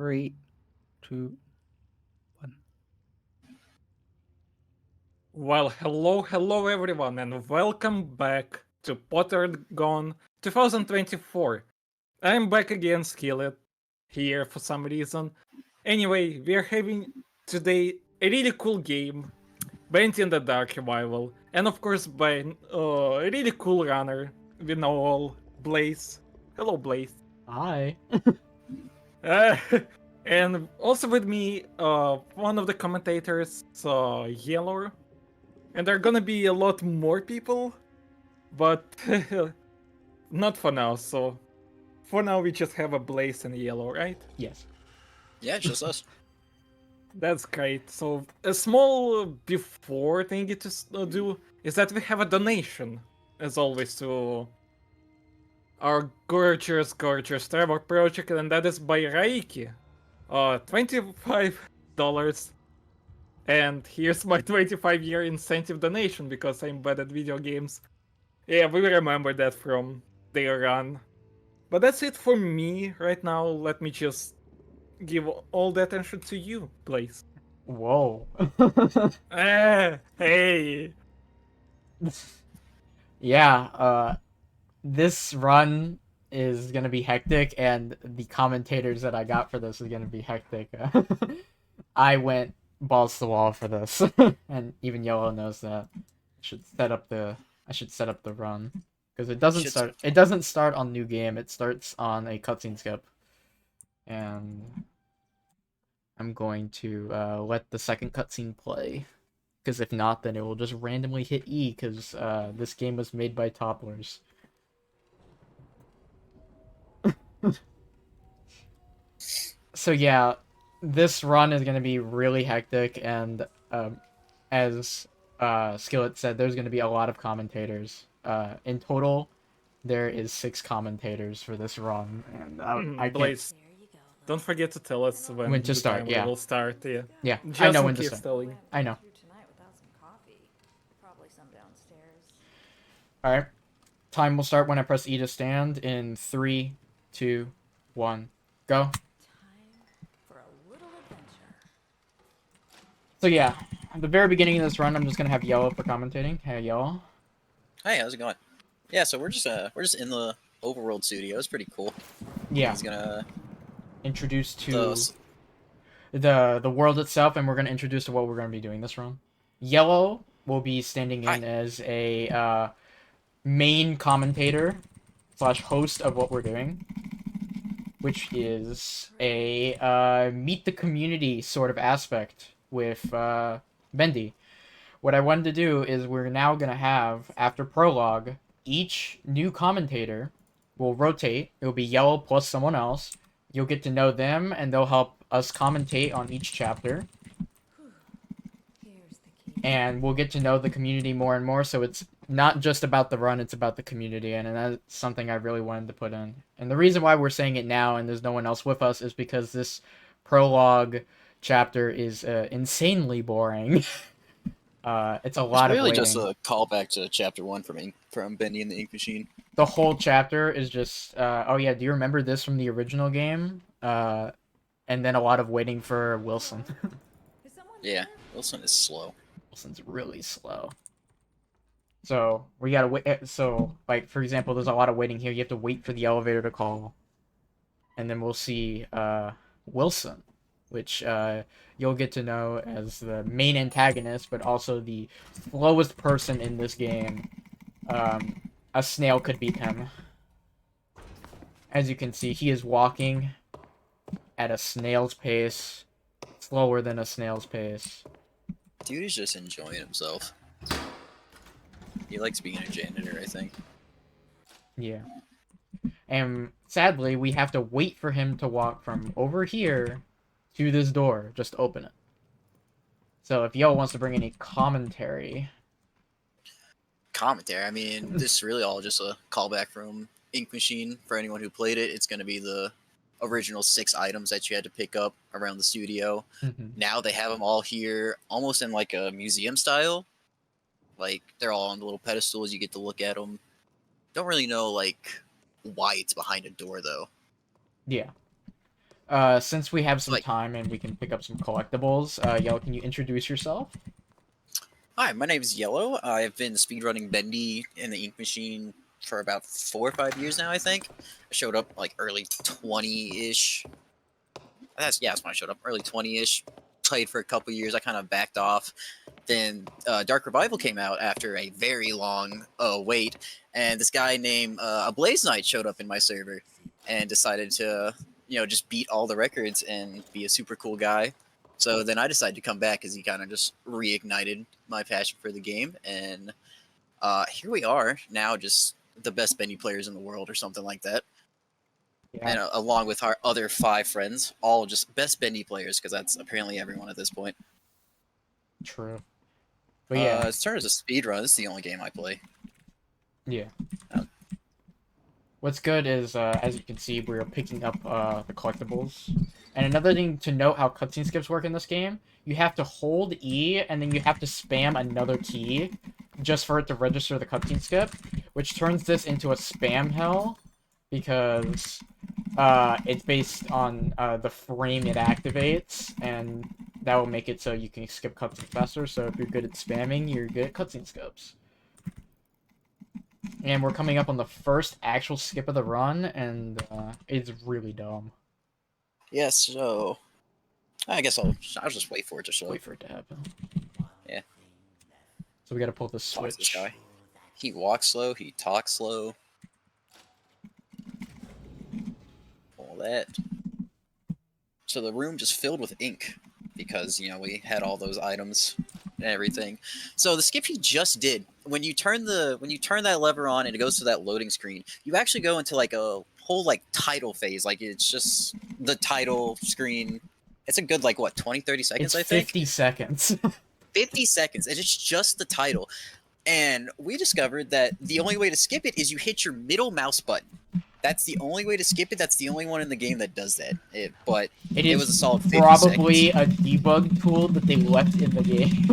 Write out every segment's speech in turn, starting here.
Three, two, one. Well, hello everyone, and welcome back to Pottergone 2024. I'm back again, Skillet, here for some reason. Anyway, we're having today a really cool game, Bendy in the Dark Revival, and of course by a really cool runner we know all, Blaze. Hello, Blaze. Hi. Uh, and also with me, one of the commentators, Yellow. And there are gonna be a lot more people, but not for now. So for now, we just have a Blaze and Yellow, right? Yes. Yeah, it's just us. That's great. So a small before thing to do is that we have a donation, as always, to our gorgeous Trevor project, and that is by Raiki. $25. And here's my 25-year incentive donation because I'm bad at video games. Yeah, we remember that from their run. But that's it for me right now. Let me just give all the attention to you, please. Whoa. Hey. Yeah, this run is gonna be hectic, and the commentators that I got for this is gonna be hectic. I went balls to the wall for this, and even Yellow knows that. I should set up the run because It doesn't start on new game. It starts on a cutscene skip, and I'm going to let the second cutscene play. Because if not, then it will just randomly hit E, because this game was made by Topplers. So yeah, this run is going to be really hectic, and as Skillet said, there's going to be a lot of commentators. In total, there is 6 commentators for this run, and I can't... Blaze, don't forget to tell us When to the start, time yeah. we will start. Yeah, Yeah, just I know in when to case start. telling. I know. Tonight without some coffee. Probably some downstairs. Alright. Time will start when I press E to stand in 3, 2, 1, go. Time for a little adventure. So yeah, at the very beginning of this run, I'm just gonna have Yellow for commentating. Hey, Yellow. Hey, how's it going? Yeah, so we're just in the overworld studio. It's pretty cool. Yeah, He's gonna introduce to the world itself, and we're gonna introduce to what we're gonna be doing this run. Yellow will be standing in as a main commentator slash host of what we're doing, which is a meet the community sort of aspect with Bendy. What I wanted to do is we're now going to have, after prologue, each new commentator will rotate. It'll be Yellow plus someone else. You'll get to know them, and they'll help us commentate on each chapter. Here's the key. And we'll get to know the community more and more, so it's not just about the run, it's about the community, and that's something I really wanted to put in. And the reason why we're saying it now and there's no one else with us is because this prologue chapter is insanely boring. It's a lot It's of really waiting. just a callback to chapter 1 from Bendy and the Ink Machine. The whole chapter is just, oh yeah, do you remember this from the original game? And then a lot of waiting for Wilson. Is someone Yeah, there? Wilson is slow. Wilson's really slow. So we gotta wait. So, like, for example, there's a lot of waiting here. You have to wait for the elevator to call, and then we'll see Wilson, which you'll get to know as the main antagonist, but also the slowest person in this game. A snail could beat him. As you can see, he is walking at a snail's pace, slower than a snail's pace. Dude is just enjoying himself. He likes being a janitor, I think. Yeah. And sadly, we have to wait for him to walk from over here to this door just to open it. So if Yo wants to bring any commentary... Commentary, I mean, this is really all just a callback from Ink Machine. For anyone who played it, it's going to be the original 6 items that you had to pick up around the studio. Now they have them all here, almost in like a museum style. Like, they're all on the little pedestals, you get to look at them. Don't really know, like, why it's behind a door, though. Yeah. Since we have some Like- time and we can pick up some collectibles, Yellow, can you introduce yourself? Hi, my name is Yellow. I've been speedrunning Bendy in the Ink Machine for about 4 or 5 years now, I think. I showed up like early 20-ish. That's when I showed up, early 20-ish. Played for a couple years. I kind of backed off. Then Dark Revival came out after a very long wait, and this guy named Ablazeknight showed up in my server and decided to, just beat all the records and be a super cool guy. So then I decided to come back because he kind of just reignited my passion for the game, and here we are now, just the best Bendy players in the world or something like that. Yeah. And along with our other 5 friends, all just best Bendy players, because that's apparently everyone at this point. True. But yeah. As far as a speedrun, this is the only game I play. Yeah. Um, What's good is, as you can see, we're picking up the collectibles. And another thing to note how cutscene skips work in this game, you have to hold E, and then you have to spam another key just for it to register the cutscene skip, which turns this into a spam hell, because it's based on the frame it activates, and that will make it so you can skip cutscenes faster. So if you're good at spamming, you're good at cutscene skips. And we're coming up on the first actual skip of the run, and it's really dumb. Yeah, so I guess I'll just wait for it to show. Wait for it to happen. Yeah. So we gotta pull the Talk to this switch. guy. He walks slow. He talks slow. All that. So the room just filled with ink because we had all those items and everything. So the skip he just did, when you turn that lever on and it goes to that loading screen, you actually go into like a whole like title phase. Like it's just the title screen. It's a good 20-30 seconds, It's I think. 50 seconds. 50 seconds, and it's just the title. And we discovered that the only way to skip it is you hit your middle mouse button. That's the only way to skip it. That's the only one in the game that does that. But it was a solid 50 probably seconds. a debug tool that they left in the game.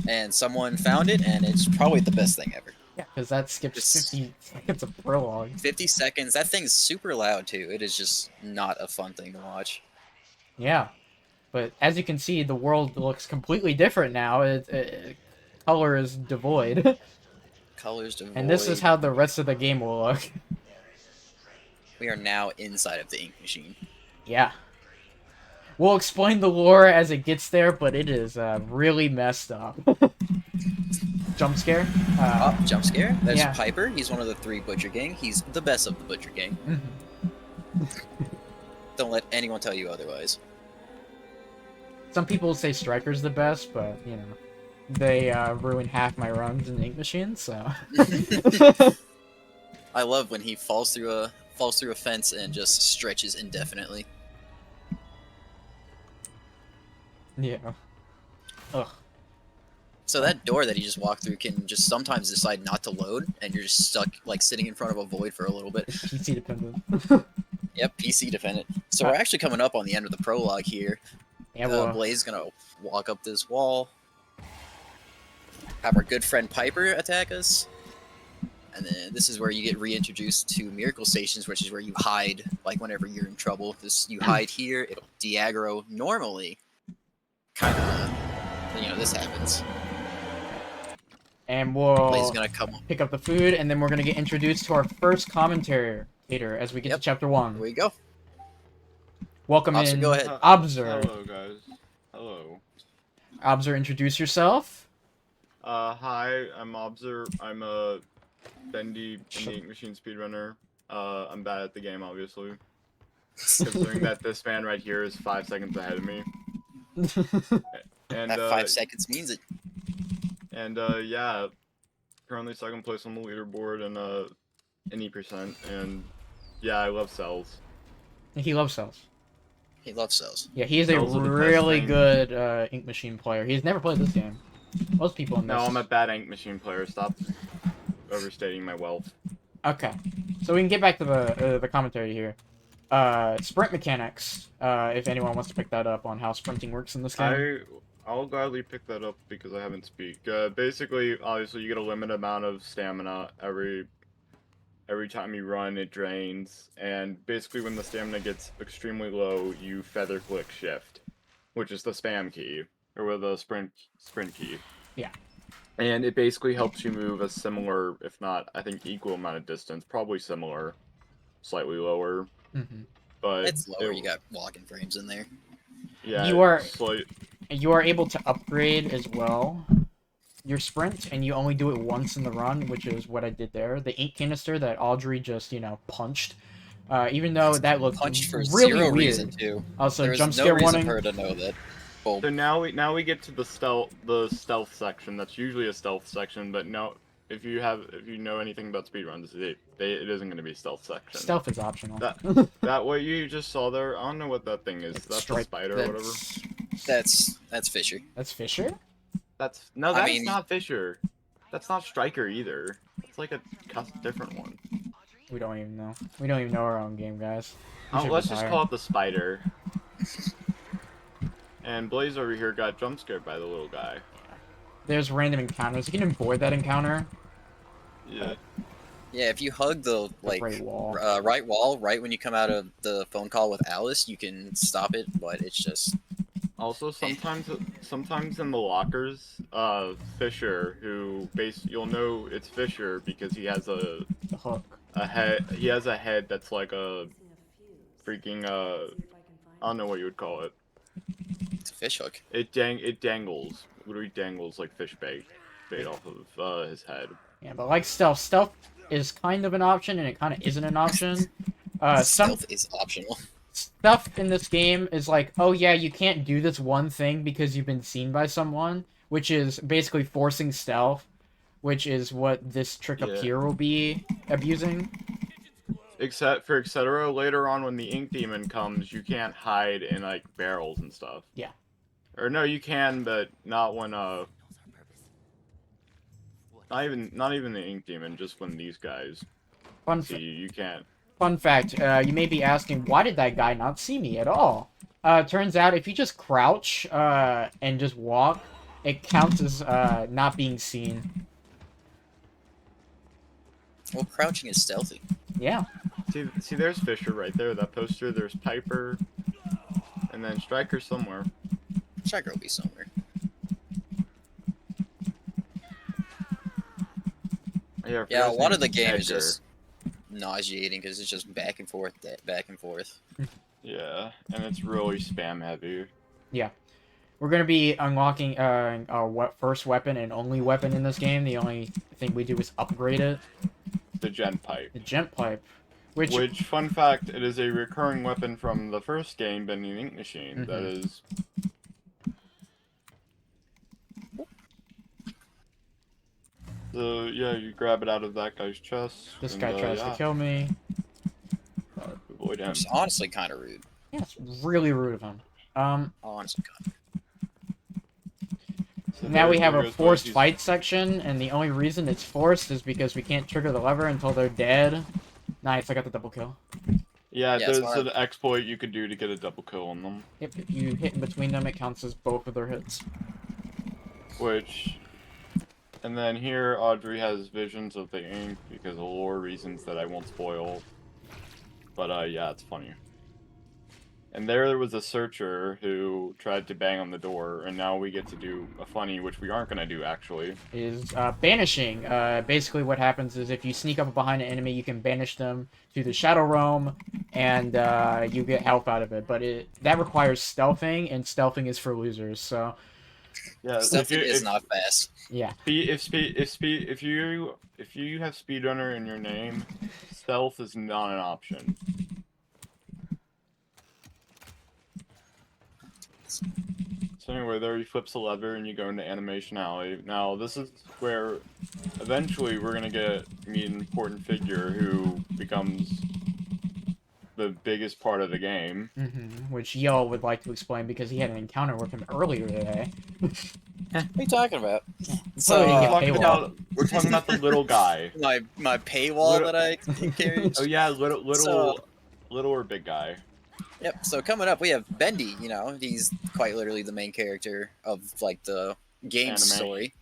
And someone found it, and it's probably the best thing ever. Yeah, because that skips 50 seconds of prologue. 50 seconds. That thing's super loud, too. It is just not a fun thing to watch. Yeah. But as you can see, the world looks completely different now. Color is devoid. Colors devoid. And this is how the rest of the game will look. We are now inside of the ink machine. Yeah. We'll explain the lore as it gets there, but it is really messed up. Jump scare? Jump scare. There's yeah. Piper. He's one of the 3 Butcher Gang. He's the best of the Butcher Gang. Don't let anyone tell you otherwise. Some people say Striker's the best, but, they ruin half my runs in Ink Machine, so... I love when he falls through a fence and just stretches indefinitely. Yeah. Ugh. So that door that he just walked through can just sometimes decide not to load, and you're just stuck, sitting in front of a void for a little bit. It's PC dependent. Yep, PC dependent. So we're actually coming up on the end of the prologue here. Yeah, well, Blaze is gonna walk up this wall, have our good friend Piper attack us, and then this is where you get reintroduced to Miracle Stations, which is where you hide, whenever you're in trouble. You hide here, it'll de-aggro normally. Kind of, this happens. And we'll Blaze is gonna come pick up the food, and then we're gonna get introduced to our first commentator as we get to chapter 1. Here we go. Welcome Obser, in. go ahead. Obser. Hello, guys. Hello. Obser, introduce yourself. Hi, I'm Obser. I'm a Bendy Ink Machine speedrunner. I'm bad at the game, obviously. Considering that this man right here is 5 seconds ahead of me. And, That 5 seconds means it. And, yeah. Currently second place on the leaderboard and, an E%. And, yeah, I love cells. He loves cells. He loves cells. Yeah, he is a Cells are the best really thing. good Ink Machine player. He's never played this game. Most people in this. No, I'm a bad Ink Machine player. Stop overstating my wealth. Okay, so we can get back to the commentary here. Sprint mechanics. If anyone wants to pick that up on how sprinting works in this game. I'll gladly pick that up because I haven't speak. Basically, obviously, you get a limited amount of stamina every Every time you run, it drains, and basically when the stamina gets extremely low, you feather click shift, which is the spam key, or with the sprint key. Yeah. And it basically helps you move a similar, if not, I think, equal amount of distance, probably similar, slightly lower. Mm-hmm. But it's lower. You got walking frames in there. Yeah. You are able to upgrade as well your sprint, and you only do it once in the run, which is what I did there. The ink canister that Audrey just, punched. Even though that looked punched for really zero weird. reason too. Also, There's jump no scare reason warning. for her to know that. Well, so now we get to the stealth section. That's usually a stealth section, but no, if you know anything about speedruns, it isn't going to be stealth section. Stealth is optional. That what you just saw there, I don't know what that thing is. That's a spider or whatever. That's Fisher. That's Fisher? That's not Fisher. That's not Striker either. It's like a different one. We don't even know. We don't even know our own game, guys. Let's just call it the spider. And Blaze over here got jump scared by the little guy. There's random encounters. You can avoid that encounter. Yeah. Yeah, if you hug the right wall. Right wall, right when you come out of the phone call with Alice, you can stop it, but it's just... Also, sometimes in the lockers, Fisher, you'll know it's Fisher because he has the hook. A head. He has a head that's like a freaking I don't know what you would call it. It's a fish hook. It dangles. Literally dangles like fish bait off of his head. Yeah, but like stealth is kind of an option, and it kind of isn't an option. Stealth is optional. Stuff in this game is like, oh yeah, you can't do this one thing because you've been seen by someone, which is basically forcing stealth, which is what this trick up here will be abusing. Except for etc. Later on when the ink demon comes, you can't hide in like barrels and stuff. Yeah. Or no, you can, but not when not even the ink demon, just when these guys see you, you can't. Fun fact, you may be asking, why did that guy not see me at all? Turns out if you just crouch and just walk, it counts as not being seen. Well, crouching is stealthy. Yeah. See, there's Fisher right there, that poster. There's Piper, and then Striker somewhere. Striker will be somewhere. Yeah, a lot of the game is just nauseating because it's just back and forth, back and forth. Yeah, and it's really spam heavy. Yeah. We're going to be unlocking our first weapon and only weapon in this game. The only thing we do is upgrade it. The Gent Pipe. The Gent Pipe. Which, fun fact, it is a recurring weapon from the first game, Bendy the Ink Machine. Mm-hmm. That is... So, yeah, you grab it out of that guy's chest. This guy tries to kill me. Avoid him. It's honestly kind of rude. Yeah, it's really rude of him. Honestly kind of. So now we have a forced fight section, and the only reason it's forced is because we can't trigger the lever until they're dead. Nice, I got the double kill. Yeah, there's an exploit you could do to get a double kill on them. Yep, if you hit in between them, it counts as both of their hits. And then here, Audrey has visions of the ink because of lore reasons that I won't spoil. But, yeah, it's funny. And there was a searcher who tried to bang on the door, and now we get to do a funny, which we aren't going to do, actually. Is banishing. Basically what happens is if you sneak up behind an enemy, you can banish them to the Shadow Realm, and you get health out of it. But that requires stealthing, and stealthing is for losers, so... Yeah, stealthing is not fast. Yeah. If you have speedrunner in your name, stealth is not an option. So anyway, there he flips the lever and you go into Animation Alley. Now, this is where eventually we're going to meet an important figure who becomes the biggest part of the game. Which Yo would like to explain because he had an encounter with him earlier today. What are you talking about? So, we're talking about the little guy. My paywall that I carried? Oh yeah, little or big guy. Yep, so coming up we have Bendy, he's quite literally the main character of, like, the game story.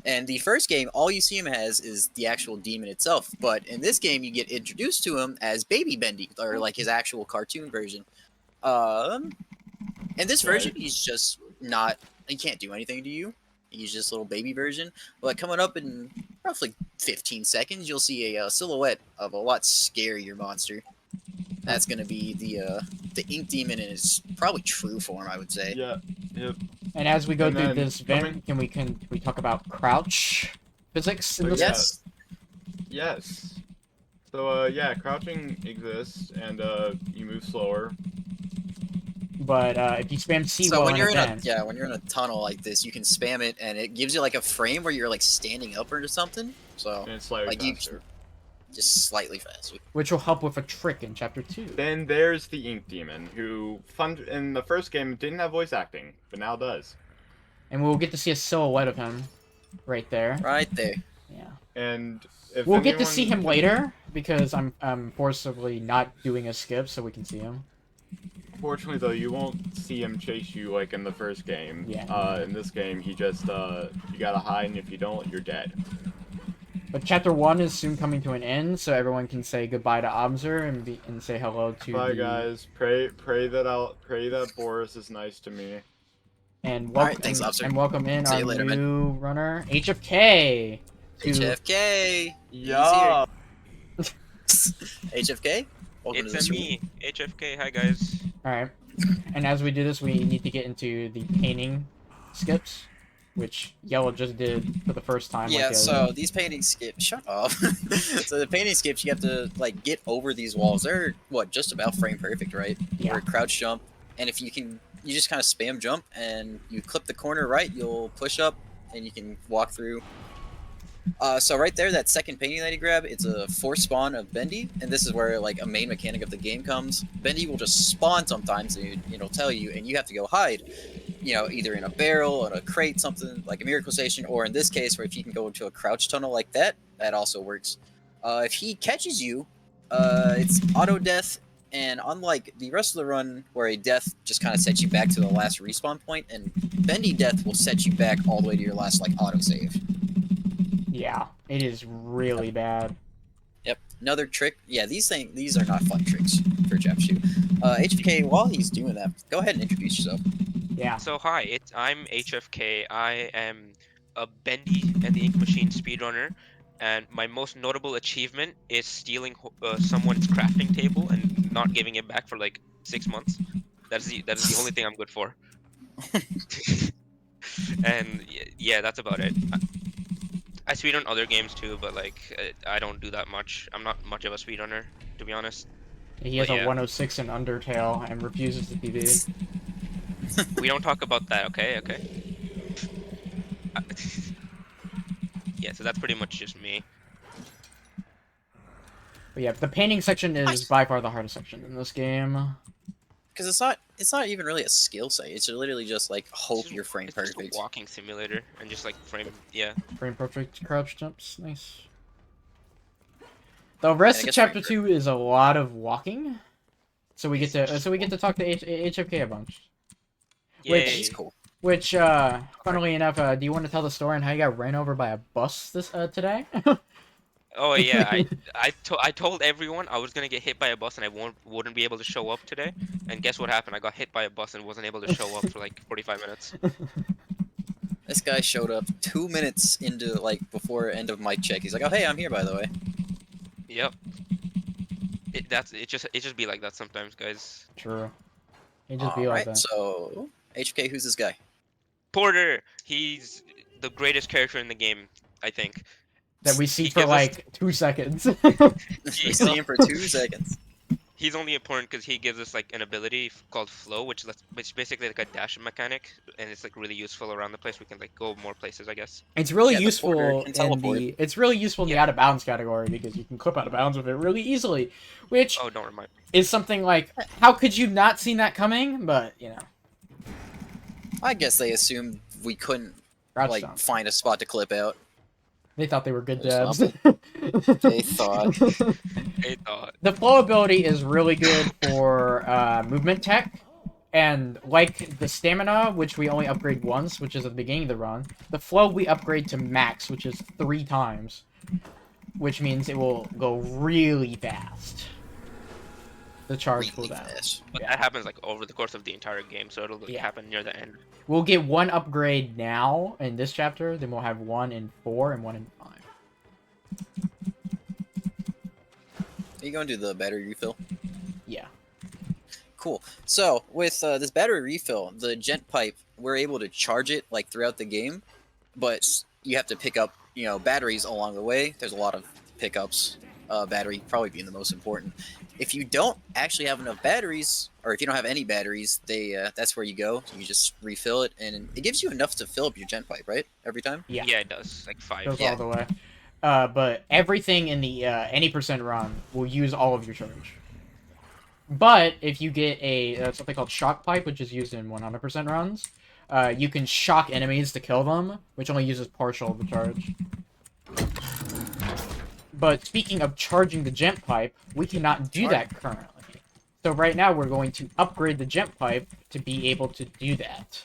And the first game, all you see him as is the actual demon itself. But in this game, you get introduced to him as Baby Bendy, or like his actual cartoon version. In this version, he's just not. He can't do anything to you. He's just a little baby version. But coming up in roughly 15 seconds, you'll see a silhouette of a lot scarier monster. That's gonna be the ink demon in its probably true form, I would say. Yeah. Yep. And as we go And through then this event, can we talk about crouch physics in Oh, this? Yes. Yes. So yeah, crouching exists, and you move slower. But if you spam C So while when in you're a in a bend, when you're in a tunnel like this, you can spam it, and it gives you like a frame where you're like standing up or something. So And it's slightly like you faster. just slightly faster. which will help with a trick in chapter 2. Then there's the ink demon, who in the first game didn't have voice acting, but now does. And we'll get to see a silhouette of him right there. Right there. Yeah. And if We'll get to see anyone- him later because I'm forcibly not doing a skip so we can see him. Fortunately, though, you won't see him chase you like in the first game. Yeah. In this game, he just you gotta hide, and if you don't, you're dead. But chapter 1 is soon coming to an end, so everyone can say goodbye to Obzer and say hello to Bye, the... guys. Pray that Boris is nice to me. And All welcome, right, thanks, officer. and welcome in See our you later, man. new runner, HFK. To... HFK. Yeah. HFK. Welcome to the It's stream. me, HFK. Hi guys. Alright. And as we do this, we need to get into the painting skips, which Yellow just did for the first time. Yeah, like so these painting skips, shut up. So the painting skips, you have to like get over these walls. They're what, just about frame perfect, right? Yeah. Or crouch jump, and if you just kind of spam jump, and you clip the corner right, you'll push up, and you can walk through. So right there, that second painting that you grab, it's a force spawn of Bendy, and this is where like a main mechanic of the game comes. Bendy will just spawn sometimes, and it'll tell you, and you have to go hide. Either in a barrel, in a crate, something like a miracle station, or in this case, where if you can go into a crouch tunnel like that, that also works. If he catches you, it's auto death, and unlike the rest of the run, where a death just kind of sets you back to the last respawn point, and Bendy death will set you back all the way to your last like auto save. Yeah, it is really bad. Yep. Another trick. Yeah, these are not fun tricks for chapter 2. HFK, while he's doing that, go ahead and introduce yourself. Yeah. So hi, I'm HFK. I am a Bendy and the Ink Machine speedrunner, and my most notable achievement is stealing someone's crafting table and not giving it back for like 6 months. That is the only thing I'm good for. And yeah, that's about it. I speedrun other games too, but like I don't do that much. I'm not much of a speedrunner, to be honest. He has But a yeah. 106 in Undertale and refuses to PB. We don't talk about that, okay? Okay. Yeah, so that's pretty much just me. But yeah, the painting section is by far the hardest section in this game. Because it's not even really a skill set. It's literally just like hope your frame It's just perfect. a walking simulator and just like frame, yeah. Frame perfect crouch jumps, nice. The rest I of guess chapter frame 2 is a lot of walking. So we get to talk to HFK a bunch. Yay. He's cool. Which, funnily enough, do you want to tell the story on how you got ran over by a bus today? Oh yeah, I told everyone I was gonna get hit by a bus and I wouldn't be able to show up today. And guess what happened? I got hit by a bus and wasn't able to show up for like 45 minutes. This guy showed up 2 minutes into before end of mic check. He's like, "Oh hey, I'm here by the way." Yep. It just be like that sometimes, guys. True. It just be like Alright, that. so HK, who's this guy? Porter, he's the greatest character in the game, I think. That we see he for gives us- like 2 seconds. We see him for 2 seconds. He's only important because he gives us like an ability called flow, which is basically like a dash mechanic, and it's like really useful around the place. We can like go more places, I guess. It's really Yeah, the useful porter in can teleport. the out of bounds category because you can clip out of bounds with it really easily, which Oh, don't remind. is something like how could you not seen that coming? But you know, I guess they assumed we couldn't crouch jump. find a spot to clip out. They thought they were good Or devs. They thought. Hey, thought. The flow ability is really good for movement tech, And like the stamina, which we only upgrade once, which is at the beginning of the run, the flow we upgrade to max, which is 3 times. Which means it will go really fast. The charge Really cooldown. fast. But Yeah. that happens like over the course of the entire game, so it'll like, Yeah. happen near the end. We'll get 1 upgrade now in this chapter, then we'll have 1 in 4 and 1 in 5. Are you going to do the battery refill? Yeah. Cool. So with this battery refill, the gent pipe, we're able to charge it like throughout the game, but you have to pick up, you know, batteries along the way. There's a lot of pickups. Battery probably being the most important. If you don't actually have enough batteries, or if you don't have any batteries, that's where you go. You just refill it, and it gives you enough to fill up your gent pipe, right? Every time. Yeah. Yeah, it does. Like 5. Goes Yeah. all the way. But everything in the any percent run will use all of your charge. But if you get a something called shock pipe, which is used in 100% runs, you can shock enemies to kill them, which only uses partial of the charge. But speaking of charging the gent pipe, we cannot do that currently. So right now we're going to upgrade the gent pipe to be able to do that.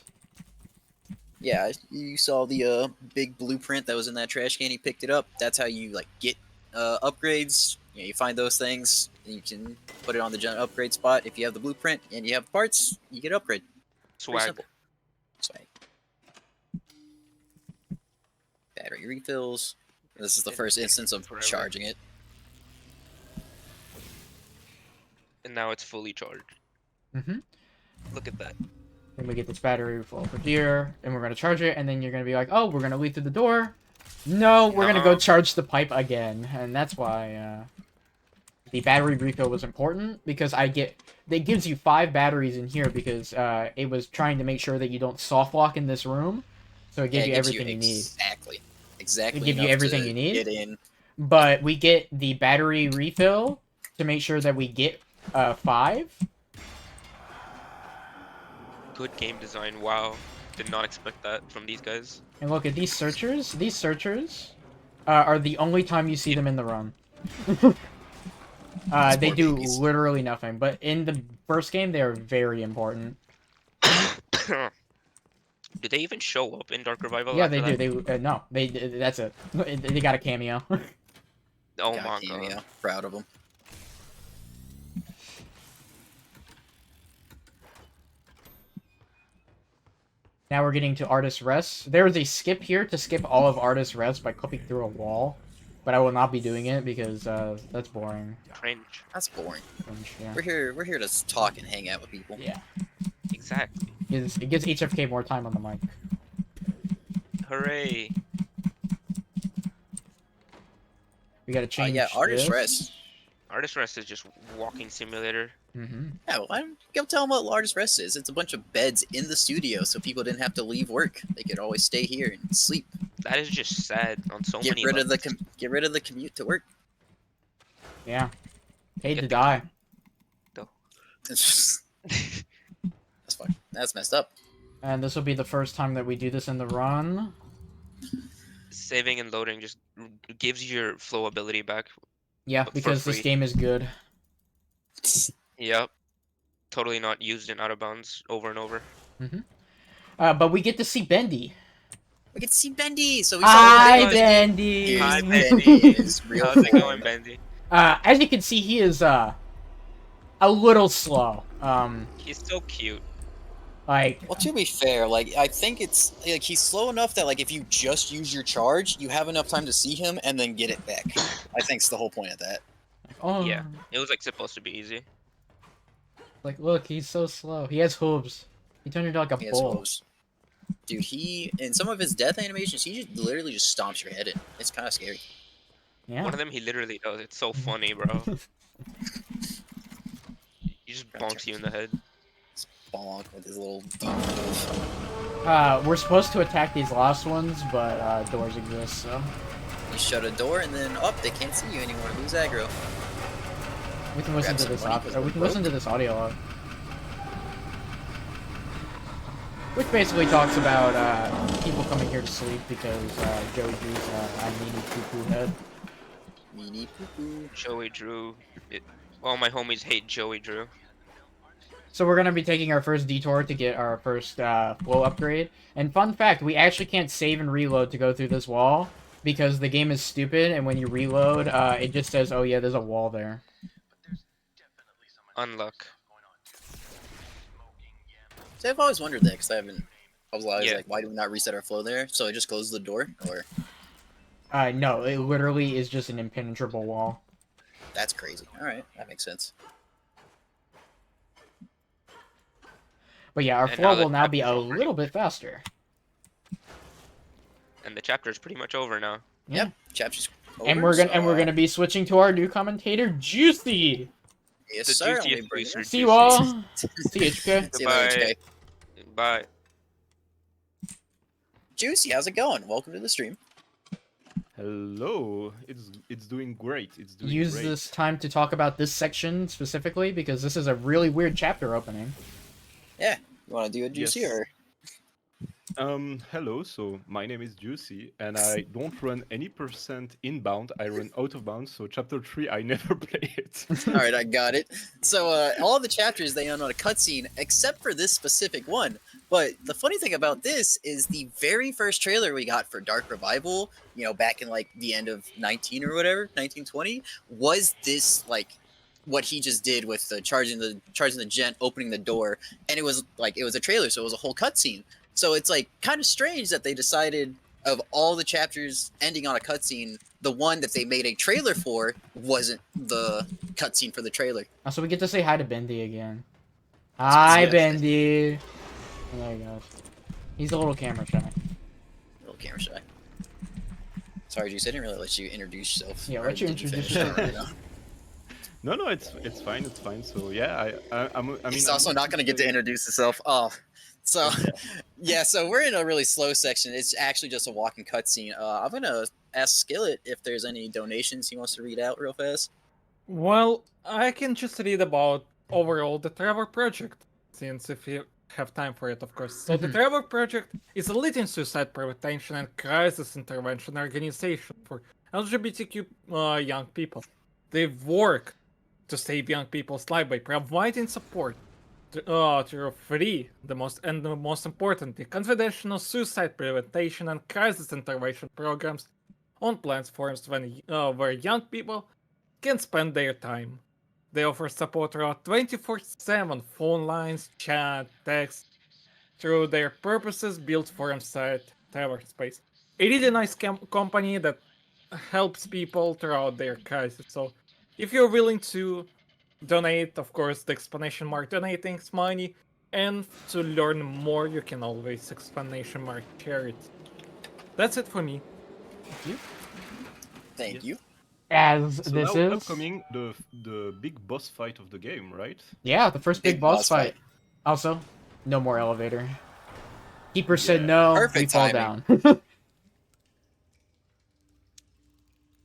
Yeah, you saw the big blueprint that was in that trash can. You picked it up. That's how you like get upgrades. You know, you find those things, and you can put it on the gent upgrade spot. If you have the blueprint and you have parts, you get upgrade. Pretty Swag. simple. Swag. Battery refills. This is the first instance of Forever. charging it. And now it's fully charged. Mm-hmm. Look at that. Then we get this battery full over here, and we're going to charge it, and then you're going to be like, oh, we're going to leave through the door. No, we're going to go charge the pipe again. And that's why the battery refill was important, because it gives you 5 batteries in here, because it was trying to make sure that you don't soft lock in this room. So it gives you everything you need. Exactly. It gives you enough everything to you need. Get in. But we get the battery refill to make sure that we get 5. Good game design. Wow. Did not expect that from these guys. And look at these searchers. These searchers are the only time you see them in the run. They do babies. literally nothing. But in the first game, they are very important. Did they even show up in Dark Revival? Yeah, after they do. that? No, that's it. They got a cameo. Oh God, my cameo. god. Proud of them. Now we're getting to Artist Rest. There is a skip here to skip all of Artist Rest by clipping through a wall. But I will not be doing it because that's boring. Cringe. That's boring. Yeah. We're here to talk and hang out with people. Yeah. Exactly. It gives HFK more time on the mic. Hooray. We gotta change. Yeah, Artist this. Rest. Artist Rest is just walking simulator. Mm-hmm. Yeah, well, go tell them what Artist Rest is. It's a bunch of beds in the studio, so people didn't have to leave work. They could always stay here and sleep. That is just sad on so many Get rid of levels. get rid of the commute to work. Yeah. Paid Get to the- die. That's fine. That's messed up. And this will be the first time that we do this in the run. Saving and loading just gives your flow ability back. Yeah, For because this free. game is good. Yep. Totally not used in out of bounds over and over. But we get to see Bendy. We get to see Bendy. So we saw Hi, Bendy. Bendy. Here's Hi, Bendy. His real How's it form. going, Bendy? As you can see, he is a little slow. He's so cute. Well, to be fair, like I think it's like he's slow enough that like if you just use your charge, you have enough time to see him and then get it back. I think's the whole point of that. oh, Yeah. It was like supposed to be easy. Like, look, he's so slow. He has hooves. He turned into like a He has bull. hooves. Dude, in some of his death animations, he just literally just stomps your head in. It's kind of scary. Yeah. One of them he literally does. It's so funny, bro. He just bonks you in the head. Bonk with his little demon hoof. We're supposed to attack these last ones, but doors exist, so You shut a door and then they can't see you anymore. Lose aggro. we can listen Grab to some this. money 'cause We we're can listen broke. to this audio log, which basically talks about people coming here to sleep because Joey Drew's a meanie poo-poo head. Meanie poo poo. Joey Drew. All my homies hate Joey Drew. So we're gonna be taking our first detour to get our first flow upgrade. And fun fact, we actually can't save and reload to go through this wall because the game is stupid. And when you reload, it just says, "Oh yeah, there's a wall there." Unluck. See, I've always wondered that because I was always Yeah. like, why do we not reset our flow there? So it just closes the door, or No, it literally is just an impenetrable wall. that's crazy. All right, that makes sense. But yeah, our And flow now the will now be a chapter's over. little bit faster. And the chapter is pretty much over now. Yeah. Yep, chapter's over. And we're so, gonna be switching to our new commentator, Juicy. Yes, The sir. Let me juiciest bring it booster. up. See you all. See you, HK. See you later, Goodbye. HK. Bye. Juicy, how's it going? Welcome to the stream. Hello, it's doing great. It's doing Use great. this time to talk about this section specifically because this is a really weird chapter opening. Yeah, you want to do a Juicy Yes. or? Hello. So my name is Juicy, and I don't run any % inbound. I run out of bounds. So chapter 3, I never play it. All right, I got it. So all the chapters they end on a cutscene except for this specific one. But the funny thing about this is the very first trailer we got for Dark Revival, you know, back in like the end of 19 or whatever, 1920, was this like what he just did with the charging the gent, opening the door, and it was a trailer, so it was a whole cutscene. So it's like kind of strange that they decided of all the chapters ending on a cutscene, the one that they made a trailer for wasn't the cutscene for the trailer. So we get to say hi to Bendy again. Hi, Yes. Bendy. Oh my gosh. He's a little camera shy. Little camera shy. Sorry, Juice, I didn't really let you introduce yourself. Yeah, Or let you did introduce finish? yourself. No, it's fine. It's fine. So yeah, I mean, He's also not going to get to introduce himself. Oh, so yeah, so we're in a really slow section. It's actually just a walking cutscene. I'm going to ask Skillet if there's any donations he wants to read out real fast. Well, I can just read about overall the Trevor Project, since if you have time for it, of course. So the Trevor Project is a leading suicide prevention and crisis intervention organization for LGBTQ young people. They work to save young people's lives by providing support through free, the most importantly, confidential suicide prevention and crisis intervention programs on platforms where young people can spend their time. They offer support throughout 24/7 phone lines, chat, text, through their purposes built forum site, Trevor Space. A really nice company that helps people throughout their crisis. So if you're willing to donate, of course, the exclamation mark donating is money, and to learn more, you can always exclamation mark share it. That's it for me. Thank Yes. you. As So this now is... upcoming the big boss fight of the game, right? Yeah, the first big boss fight. Also, no more elevator. Keeper said Yeah. no, Perfect we fall timing. down.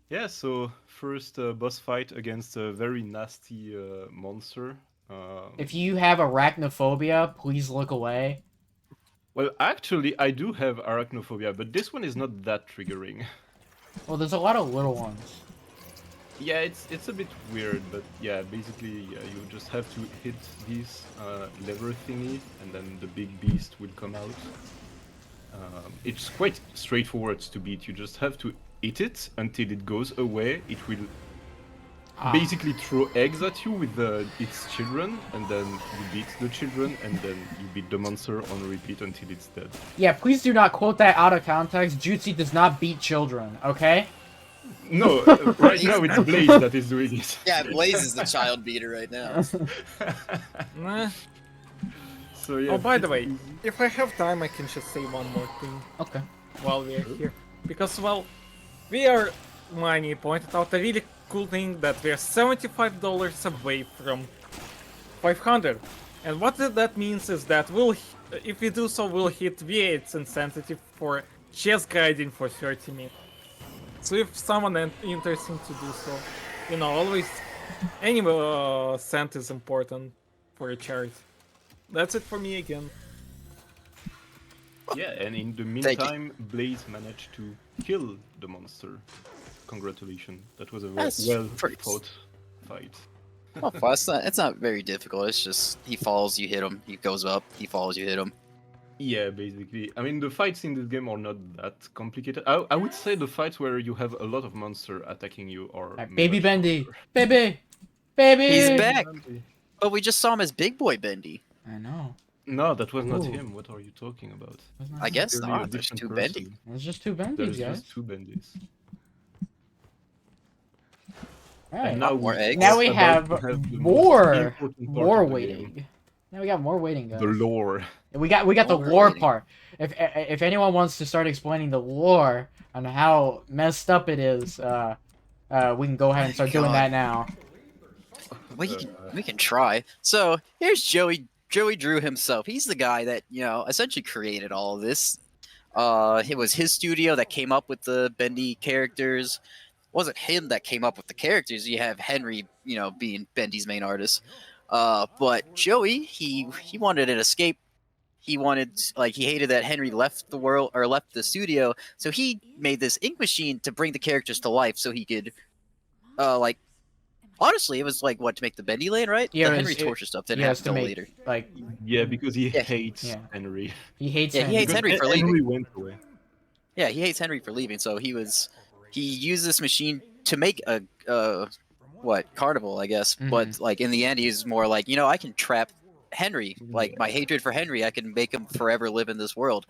Yeah. So first boss fight against a very nasty monster. If you have arachnophobia, please look away. Well, actually, I do have arachnophobia, but this one is not that triggering. Well, there's a lot of little ones. Yeah, it's a bit weird, but yeah, basically, yeah, you just have to hit this lever thingy, and then the big beast will come out. It's quite straightforward to beat. You just have to hit it until it goes away. It will basically throw eggs at you with its children, and then you beat the children, and then you beat the monster on repeat until it's dead. Yeah, please do not quote that out of context. Jutsu does not beat children, okay? No, right now it's Blaze that is doing it. Yeah, Blaze is the child beater right now. Nah. So yeah. Oh, by the way, if I have time, I can just say one more thing Okay. while we are here. Because, well, Mani pointed out a really cool thing that we are $75 away from 500. And what that means is that if we do so, we'll hit V8's insensitive for chess guiding for 30 minutes. So if someone interested to do so, you know, always any cent is important for a charity. That's it for me again. Yeah, and in the you. meantime, Blaze managed to kill the monster. Congratulations. That was a That's well pretty- fought fight. Oh, well, it's not very difficult. It's just he falls, you hit him. He goes up, he falls, you hit him. Yeah, basically. I mean, the fights in this game are not that complicated. I would say the fights where you have a lot of monster attacking you are Alright, baby much Bendy, harder. baby, baby. He's back, but we just saw him as Big Boy Bendy. I know. No, that was not Ooh. him. What are you talking about? That's not I him. guess Clearly a not. There's different two person. Bendy. It's just two Bendies, There's guys. just two Bendis. Alright. And now more eggs. Now we about have to the most more important part more of the waiting. game. Now we got more waiting, guys. The lore. We got the More lore waiting. part. If anyone wants to start explaining the lore on how messed up it is, we can go ahead and start doing God. that now. We can try. So here's Joey Drew himself. He's the guy that essentially created all of this. It was his studio that came up with the Bendy characters. It wasn't him that came up with the characters. You have Henry, being Bendy's main artist. But Joey, he wanted an escape. He hated that Henry left the world or left the studio, so he made this ink machine to bring the characters to life, so he could, honestly, it was to make the Bendy land, right? Yeah, the it Henry was- torture stuff didn't Yeah, happen it's to until make later. like Yeah, because he Yeah. hates Yeah. Henry. he hates. Yeah, he hates Henry. Henry for Henry leaving. went away. Yeah, he hates Henry for leaving, so he used this machine to make a carnival, I guess. But in the end, he's more like, I can trap Henry. Like my hatred for Henry, I can make him forever live in this world,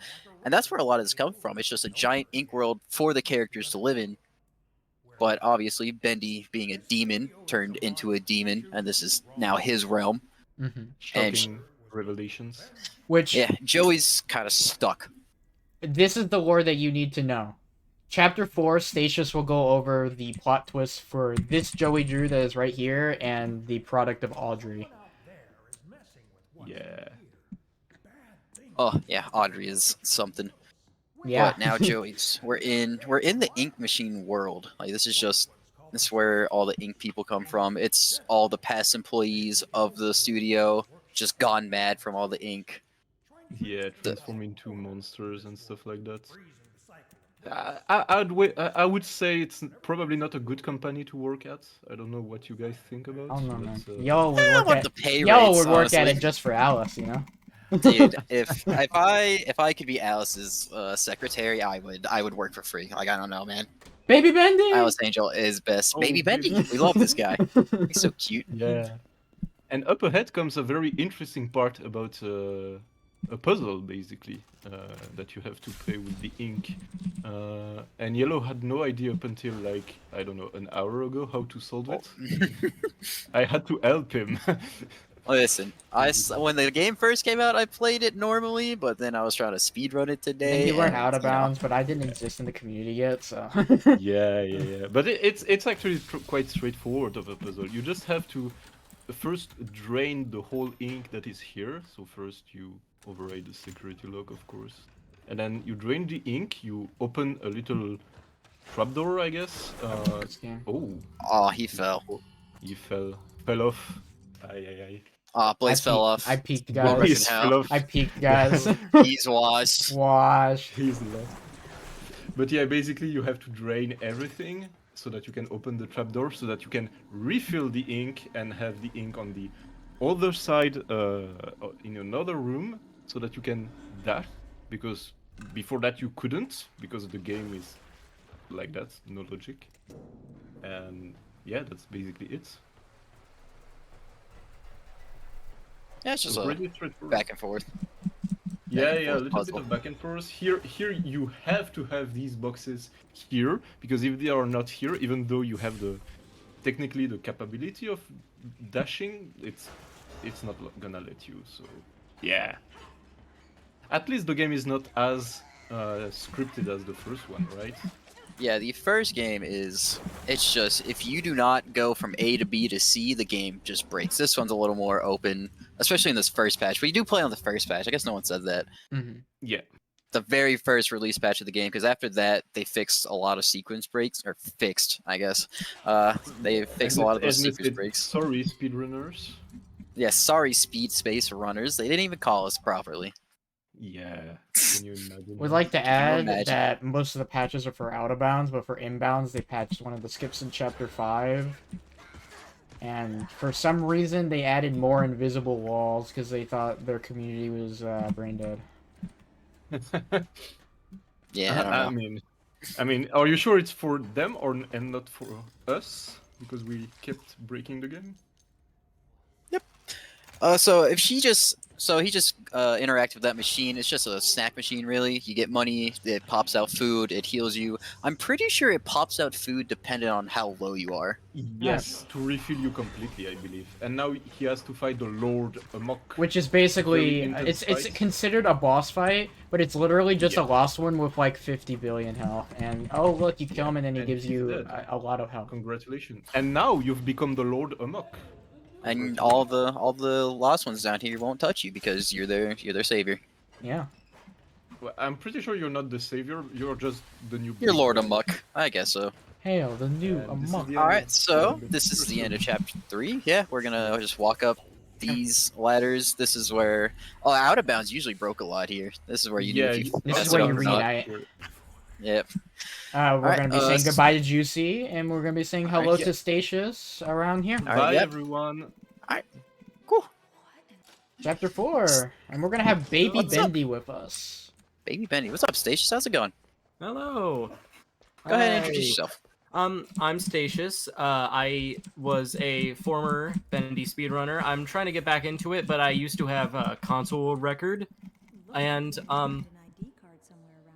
and that's where a lot of this comes from. It's just a giant ink world for the characters to live in. But obviously, Bendy, being a demon, turned into a demon, and this is now his realm. Shocking revelations. Which Yeah, Joey's kind of stuck. this is the lore that you need to know. Chapter 4, Statius will go over the plot twist for this Joey Drew that is right here and the product of Audrey. Yeah. Oh yeah, Audrey is something. Yeah. But now Joey's we're in the ink machine world. This is where all the ink people come from. It's all the past employees of the studio just gone mad from all the ink. Yeah, transform into monsters and stuff like that. I would say it's probably not a good company to work at. I don't know what you guys think about. I don't know, man. but, Yellow would I work want at the pay Yellow rates, would work at honestly. it just for Alice, you know. Dude, if I could be Alice's secretary, I would work for free. I don't know, man. Baby Bendy. Alice Angel is best. Oh, Baby Bendy, dude. we love this guy. He's so cute. Yeah. And up ahead comes a very interesting part about a puzzle, basically, that you have to play with the ink. And Yellow had no idea up until, I don't know, an hour ago how to solve it. I had to help him. Listen, when the game first came out, I played it normally, but then I was trying to speedrun it today. And you weren't and, out of bounds, but I didn't exist in the community yet, so. Yeah. But it's actually quite straightforward of a puzzle. You just have to first drain the whole ink that is here. So first you override the security lock, of course. And then you drain the ink, you open a little trapdoor, I guess. Oh, he fell. He fell off. Aye. Blaze fell off. I peeked, Well, guys. Blaze fell off. I peeked, guys. He's washed. Wash. He's lost. But yeah, basically you have to drain everything so that you can open the trapdoor, so that you can refill the ink and have the ink on the other side in another room, so that you can dash, because before that you couldn't, because the game is like that, no logic. And yeah, that's basically it. Yeah, it's just a Pretty straightforward. back and forth. Yeah, and a forth little puzzle. bit of back and forth. Here you have to have these boxes here, because if they are not here, even though you have technically the capability of dashing, it's not gonna let you. So yeah, at least the game is not as scripted as the first one, right? Yeah, the first game it's just, if you do not go from A to B to C, the game just breaks. This one's a little more open, especially in this first patch. But you do play on the first patch. I guess no one said that. Yeah. The very first release patch of the game, because after that they fixed a lot of sequence breaks, or fixed, I guess. They fixed a lot of those sequence breaks. Sorry, speedrunners. Yeah, sorry, Speed Space Runners. They didn't even call us properly. Yeah. Can you imagine? We'd like to you add imagine? that most of the patches are for out of bounds, but for inbounds, they patched one of the skips in Chapter 5. And for some reason, they added more invisible walls because they thought their community was brain dead. Yeah, I don't know. I mean, are you sure it's for them and not for us? Because we kept breaking the game. So if he just interacted with that machine, it's just a snack machine, really. You get money, it pops out food, it heals you. I'm pretty sure it pops out food depending on how low you are. Yes, to refill you completely, I believe. And now he has to fight the Lord Amok. Which is basically Very intense it's fight. considered a boss fight, but it's literally just a lost one with like 50 billion health. And oh look, you kill him and then he gives he's you dead. a lot of health. Congratulations. And now you've become the Lord Amok. And all the lost ones down here won't touch you because you're their savior. Yeah. Well, I'm pretty sure you're not the savior. You're just the new. You're big Lord bad. Amok. I guess so. Hail the new And this is Amok. the end Alright, of so the this is first the end one. of chapter 3. Yeah, we're gonna just walk up these ladders. This is where Out of Bounds usually broke a lot here. This is where you knew if you This is messed where it up you or read. not. Yep. We're Alright, gonna be saying goodbye to Juicy, and we're gonna be saying hello Alright, to Statius around here. Alright, Bye, yep. everyone. Cool. Chapter 4, and we're gonna have Baby What's up? Bendy with us. Baby Bendy. What's up, Statius? How's it going? Hello. Go ahead and Hi. introduce yourself. I'm Statius. I was a former Bendy speedrunner. I'm trying to get back into it, but I used to have a console record, and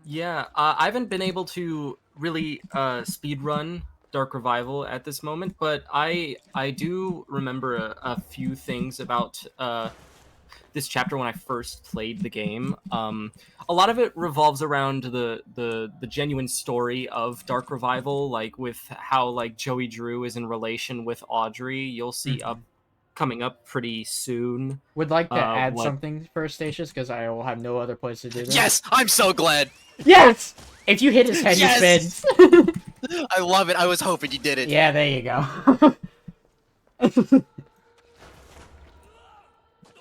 yeah, I haven't been able to really speedrun Dark Revival at this moment, but I do remember a few things about this chapter when I first played the game. A lot of it revolves around the genuine story of Dark Revival, like with how like Joey Drew is in relation with Audrey. You'll see coming up pretty soon. Would like to add what- something for Statius because I will have no other place to do this. Yes, I'm so glad. Yes! If you hit his head, Yes! he spins. I love it. I was hoping you did it. Yeah, there you go.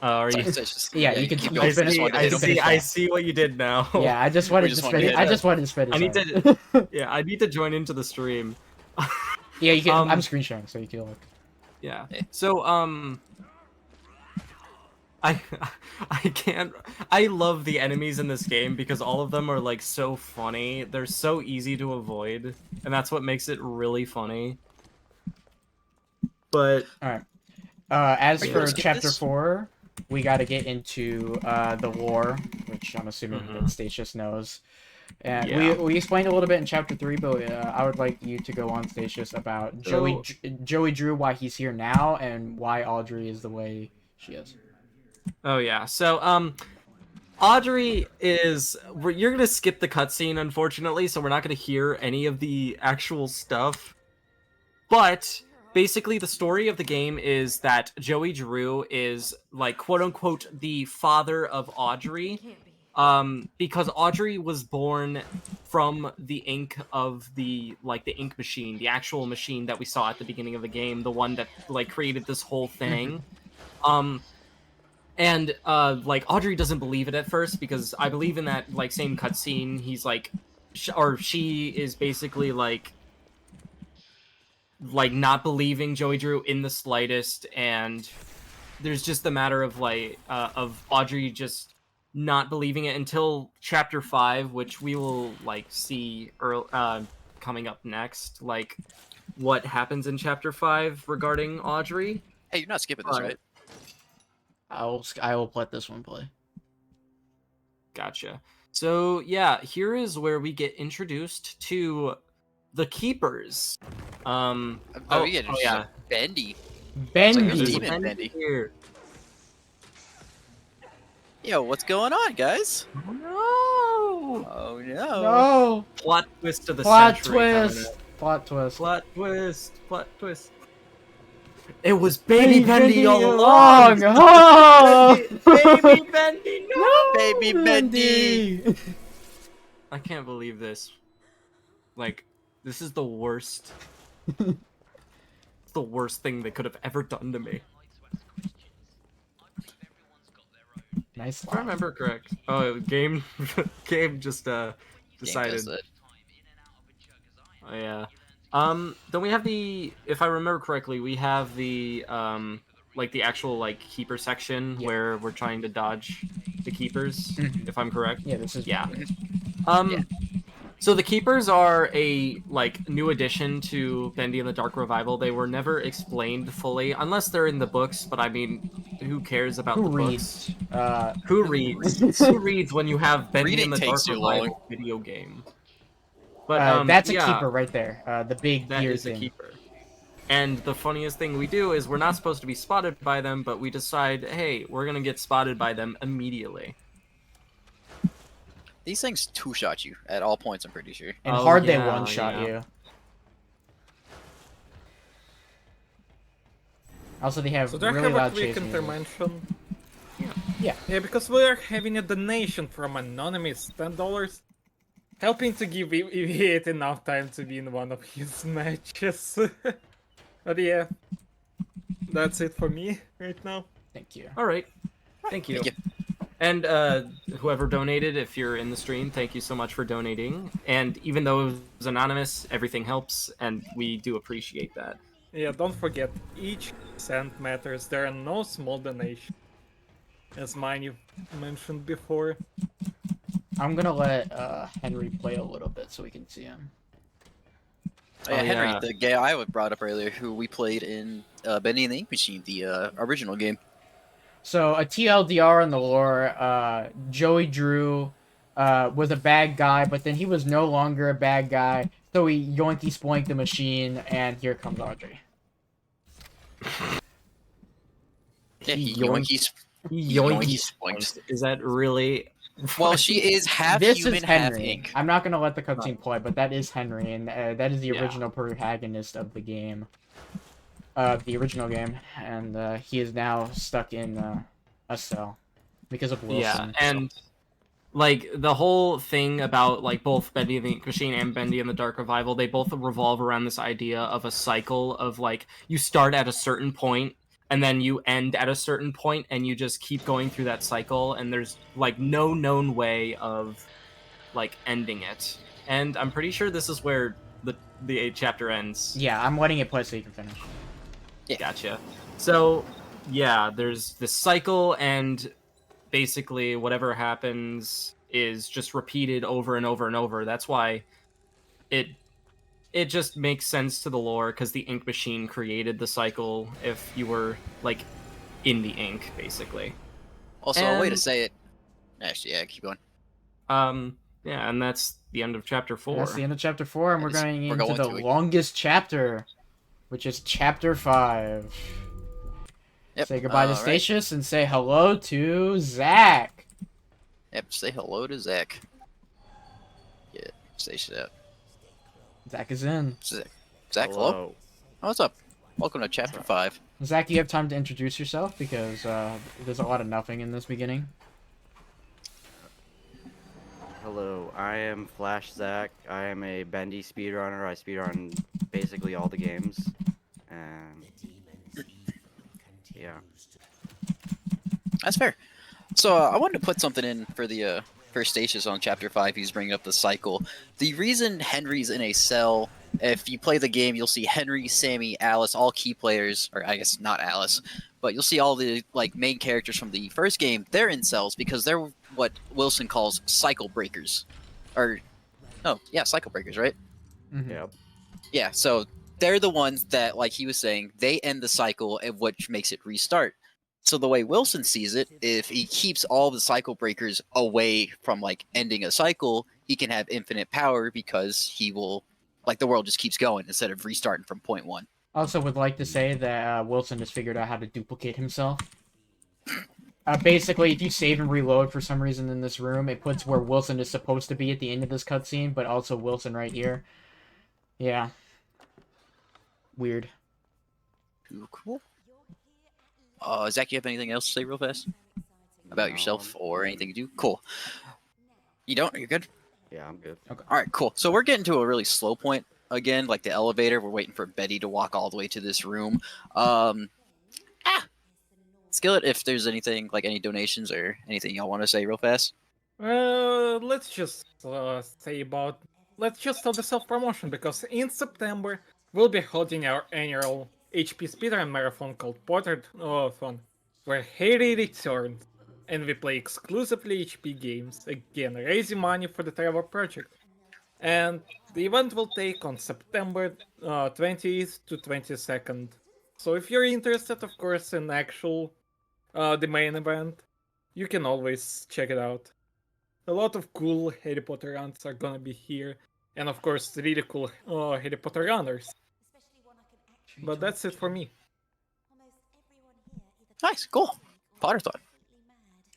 Are you? Statius. Yeah, you can keep you going. can I just finish wanted to I hit him. see. I see what you did now. Yeah, I just wanted just to wanted spin to it. I hit just wanted to spin it. I need to. Yeah, I need to join into the stream. Yeah, you can. Um, I'm screen sharing, so you can look. Yeah. Hey. So I can't. I love the enemies in this game because all of them are like so funny. They're so easy to avoid, and that's what makes it really funny. But All right. As Are you for gonna skip chapter this? 4, we got to get into the lore, which I'm assuming that Statius knows. And Yeah. we explained a little bit in chapter 3, but I would like you to go on, Statius, about Joey Drew, why he's here now, and why Audrey is the way she is. oh yeah, so Audrey is. You're gonna skip the cutscene, unfortunately, so we're not gonna hear any of the actual stuff. But basically, the story of the game is that Joey Drew is like quote unquote the father of Audrey. Because Audrey was born from the ink of the ink machine, the actual machine that we saw at the beginning of the game, the one that like created this whole thing. And Audrey doesn't believe it at first because I believe in that like same cutscene, he's like, she is basically like not believing Joey Drew in the slightest, and there's just a matter of of Audrey just not believing it until chapter 5, which we will see coming up next, like what happens in chapter 5 regarding Audrey. Hey, you're not skipping this, right? I will let this one play. Gotcha. So yeah, here is where we get introduced to the Keepers. We get yeah, Bendy. Bendy. Demon Bendy. here. Yo, what's going on, guys? No! Oh no. No! Plot twist of the Plot century. coming twist! up. Plot twist. Plot twist. Plot twist. It was Baby Bendy all along! along. Oh! Baby Bendy, no! Baby Bendy. I can't believe this. This is the worst. The worst thing they could have ever done to me. Nice. If I remember correct. Oh, game just decided. Game does that. Oh, yeah. Then we have the, if I remember correctly, we have the like the actual like keeper section where we're trying to dodge the keepers, if I'm correct. Yeah, this is Yeah. Yeah. So the keepers are a like new addition to Bendy and the Dark Revival. They were never explained fully, unless they're in the books. But I mean, who cares about who the reads. books? Who reads? Who reads when you have Bendy Reading and the takes Dark too long. Revival video game? But That's a yeah, keeper right there. The big that gear is a thing. keeper. And the funniest thing we do is we're not supposed to be spotted by them, but we decide, hey, we're gonna get spotted by them immediately. These things two-shot you at all points, I'm pretty sure. And Oh, hard they yeah, one-shot yeah. you. Also, they have So do I really have a loud quick chase music. intervention? Yeah. Yeah, because we are having a donation from Anonymous, $10, helping to give EV8 enough time to win one of his matches. But yeah, that's it for me right now. Thank you. All right, thank you. Thank you. And whoever donated, if you're in the stream, thank you so much for donating. And even though it was anonymous, everything helps, and we do appreciate that. Yeah, don't forget, each cent matters. There are no small donations, as mine you mentioned before. I'm gonna let Henry play a little bit so we can see him. Oh, yeah, Oh, Henry, yeah. the guy I brought up earlier, who we played in Bendy and the Ink Machine, the original game. So a TLDR in the lore, Joey Drew was a bad guy, but then he was no longer a bad guy, so he yoinky spoinked the machine, and here comes Audrey. Yeah, he yoinked- yoinkies. Yoinky spoinked. Is that really? Well, she is half This human, is half Henry. ink. I'm not gonna let the cutscene play, but that is Henry, and that is the Yeah. original protagonist of the game. The original game, and he is now stuck in a cell because of Wilson. Yeah, and like the whole thing about like both Bendy and the Ink Machine and Bendy and the Dark Revival, they both revolve around this idea of a cycle of like you start at a certain point and then you end at a certain point and you just keep going through that cycle and there's like no known way of like ending it. And I'm pretty sure this is where the 8th chapter ends. Yeah, I'm letting it play so you can finish. Yeah. Gotcha. So yeah, there's this cycle and basically whatever happens is just repeated over and over and over. That's why it just makes sense to the lore because the ink machine created the cycle if you were like in the ink basically. Also, a way to And- say it. Actually, yeah, keep going. Yeah, and that's the end of chapter 4. That's the end of chapter 4, and we're Yes, going we're into going the to it. longest chapter, which is chapter 5. Yep. Say goodbye to alright. Statius and say hello to Zach. Yep. Say hello to Zach. Yeah. Station out. Zach is in. Zach, hello. Oh, what's up? Welcome to chapter 5. Zach, you have time to introduce yourself because there's a lot of nothing in this beginning. Hello, I am Flash Zach. I am a Bendy speedrunner. I speedrun basically all the games. And yeah. That's fair. So I wanted to put something in for the first Statius on chapter 5. He's bringing up the cycle. The reason Henry's in a cell, if you play the game, you'll see Henry, Sammy, Alice, all key players, or I guess not Alice, but you'll see all the like main characters from the first game. They're in cells because they're what Wilson calls cycle breakers, or oh yeah, cycle breakers, right? Mhm. Yep. Yeah. So they're the ones that, like he was saying, they end the cycle, which makes it restart. So the way Wilson sees it, if he keeps all the cycle breakers away from like ending a cycle, he can have infinite power because he will, like the world just keeps going instead of restarting from point one. Also would like to say that Wilson has figured out how to duplicate himself. Basically, if you save and reload for some reason in this room, it puts where Wilson is supposed to be at the end of this cutscene, but also Wilson right here. Yeah. Weird. Cool. Zach, you have anything else to say real fast about yourself or anything you do? Cool. You don't? You're good? Yeah, I'm good. All right, cool. So we're getting to a really slow point again, like the elevator. We're waiting for Betty to walk all the way to this room. Skillet, if there's anything, like any donations or anything y'all want to say real fast. Let's just say about let's just start the self-promotion, because in September we'll be holding our annual HP speedrun marathon called Pottergone, where Harry returns, and we play exclusively HP games, again raising money for the Trevor Project. And the event will take on September 20th to 22nd. So if you're interested, of course, in actual the main event, you can always check it out. A lot of cool Harry Potter runs are gonna be here, and of course, really cool Harry Potter runners. But that's it for me. Nice, cool. Potter thought.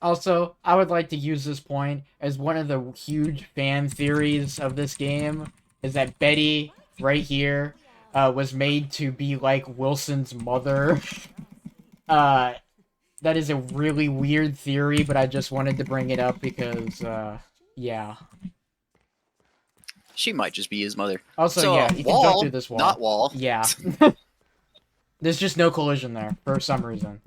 Also, I would like to use this point as one of the huge fan theories of this game is that Betty, right here, was made to be like Wilson's mother. That is a really weird theory, but I just wanted to bring it up because, yeah. She might just be his mother. Also, so, yeah, you wall, can jump through this wall. Not wall. Yeah. There's just no collision there, for some reason.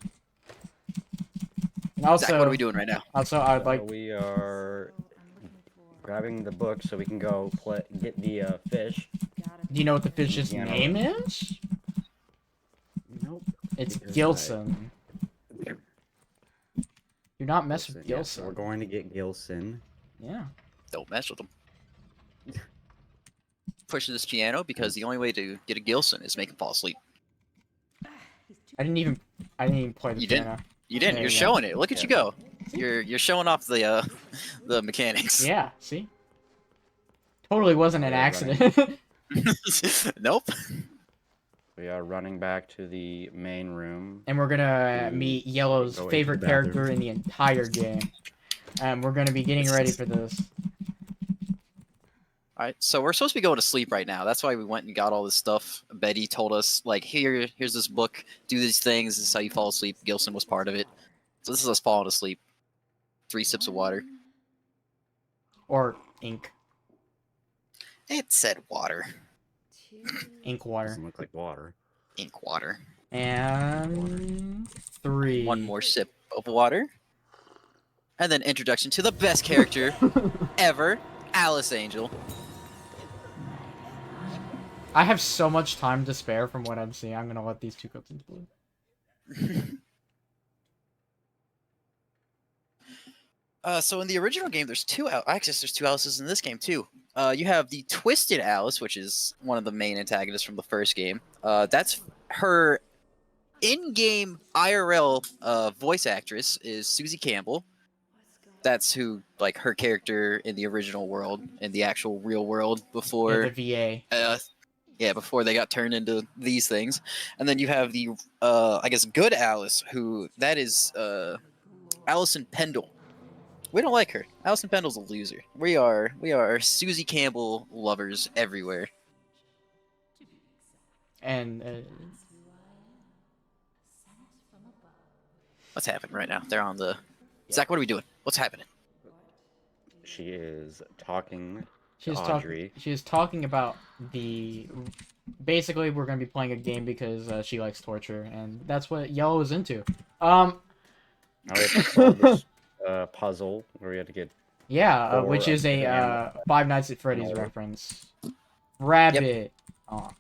And also, Zach, what are we doing right now? Also, I would like... We are grabbing the book so we can go get the fish. Do you know what the fish's name is? Nope. It's Gilson. Do not mess with Gilson. Yeah, we're going to get Gilson. Yeah. Don't mess with him. Push this piano because the only way to get a Gilson is make him fall asleep. I didn't even play the piano. You didn't. You're showing it. Look at you go. You're showing off the mechanics. Yeah. See. Totally wasn't an accident. Nope. We are running back to the main room. And we're gonna meet Yellow's favorite character in the entire game. And we're gonna be getting ready for this. Alright, so we're supposed to be going to sleep right now. That's why we went and got all this stuff. Betty told us, like, here's this book, do these things, this is how you fall asleep. Gilson was part of it. So this is us falling asleep. 3 sips of water. Or ink. It said water. Ink water. Doesn't look like water. Ink water. And 3. One more sip of water. And then introduction to the best character ever, Alice Angel. I have so much time to spare from what I'm seeing. I'm gonna let these two cutscenes play. So in the original game, there's two Alices in this game too. You have the Twisted Alice, which is one of the main antagonists from the first game. That's her in-game IRL voice actress is Susie Campbell. That's who, like, her character in the original world, in the actual real world before the VA. Before they got turned into these things. And then you have the, I guess, good Alice, who that is Allison Pendle. We don't like her. Allison Pendle's a loser. We are Susie Campbell lovers everywhere. And what's happening right now? They're on the Zach, what are we doing? What's happening? She is talking to She's Audrey. She is talking about the... Basically, we're going to be playing a game because she likes torture, and that's what Yellow is into. Now we have to solve this puzzle where we have to get... Yeah, which is a Five Nights at Freddy's reference. Rabbit. Yep.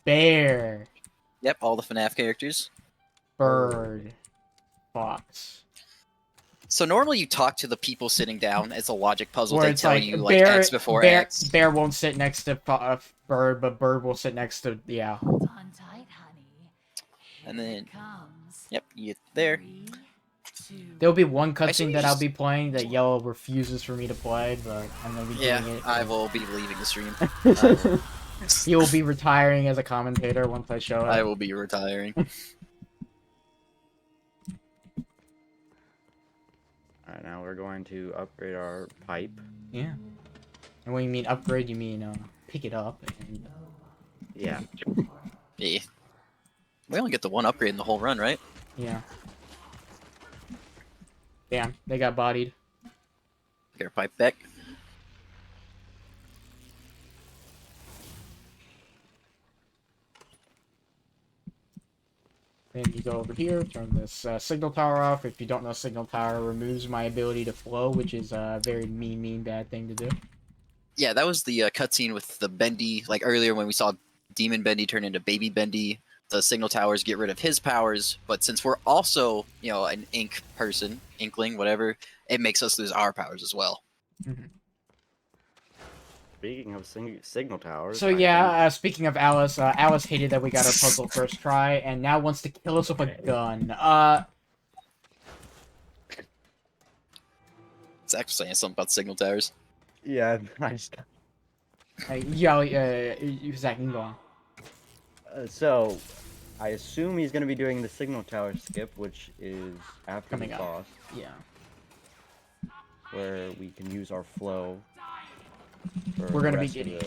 Bear. Yep, all the FNAF characters. Bird. Fox. So normally you talk to the people sitting down. It's a logic puzzle. Where They it's tell like, you like bear, X before bear, X. Bear won't sit next to Bird, but Bird will sit next to Hold on tight, honey. And then, Comes. yep, you get there. 3, 2, There'll be one cutscene that I'll just- be playing that Yellow refuses for me to play, but I'm gonna be doing it. I will be leaving the stream. He will be retiring as a commentator once I show up. I will be retiring. Alright, now we're going to upgrade our pipe. Yeah. And when you mean upgrade, you mean pick it up. And... Yeah. Yeah. We only get the one upgrade in the whole run, right? Yeah. Damn, they got bodied. Get our pipe back. Then you go over here, turn this signal tower off. If you don't know, signal tower removes my ability to flow, which is a very mean, bad thing to do. Yeah, that was the cutscene with the Bendy. Like earlier when we saw Demon Bendy turn into Baby Bendy, the signal towers get rid of his powers. But since we're also, an ink person, inkling, whatever, it makes us lose our powers as well. Speaking of signal towers. So yeah, speaking of Alice, Alice hated that we got our puzzle first try, and now wants to kill us with a gun. Zach was saying something about signal towers. Yeah, nice. Zach, you can go on. So, I assume he's going to be doing the signal tower skip, which is after Coming the up. boss, Yeah. where we can use our flow. We're gonna be getting.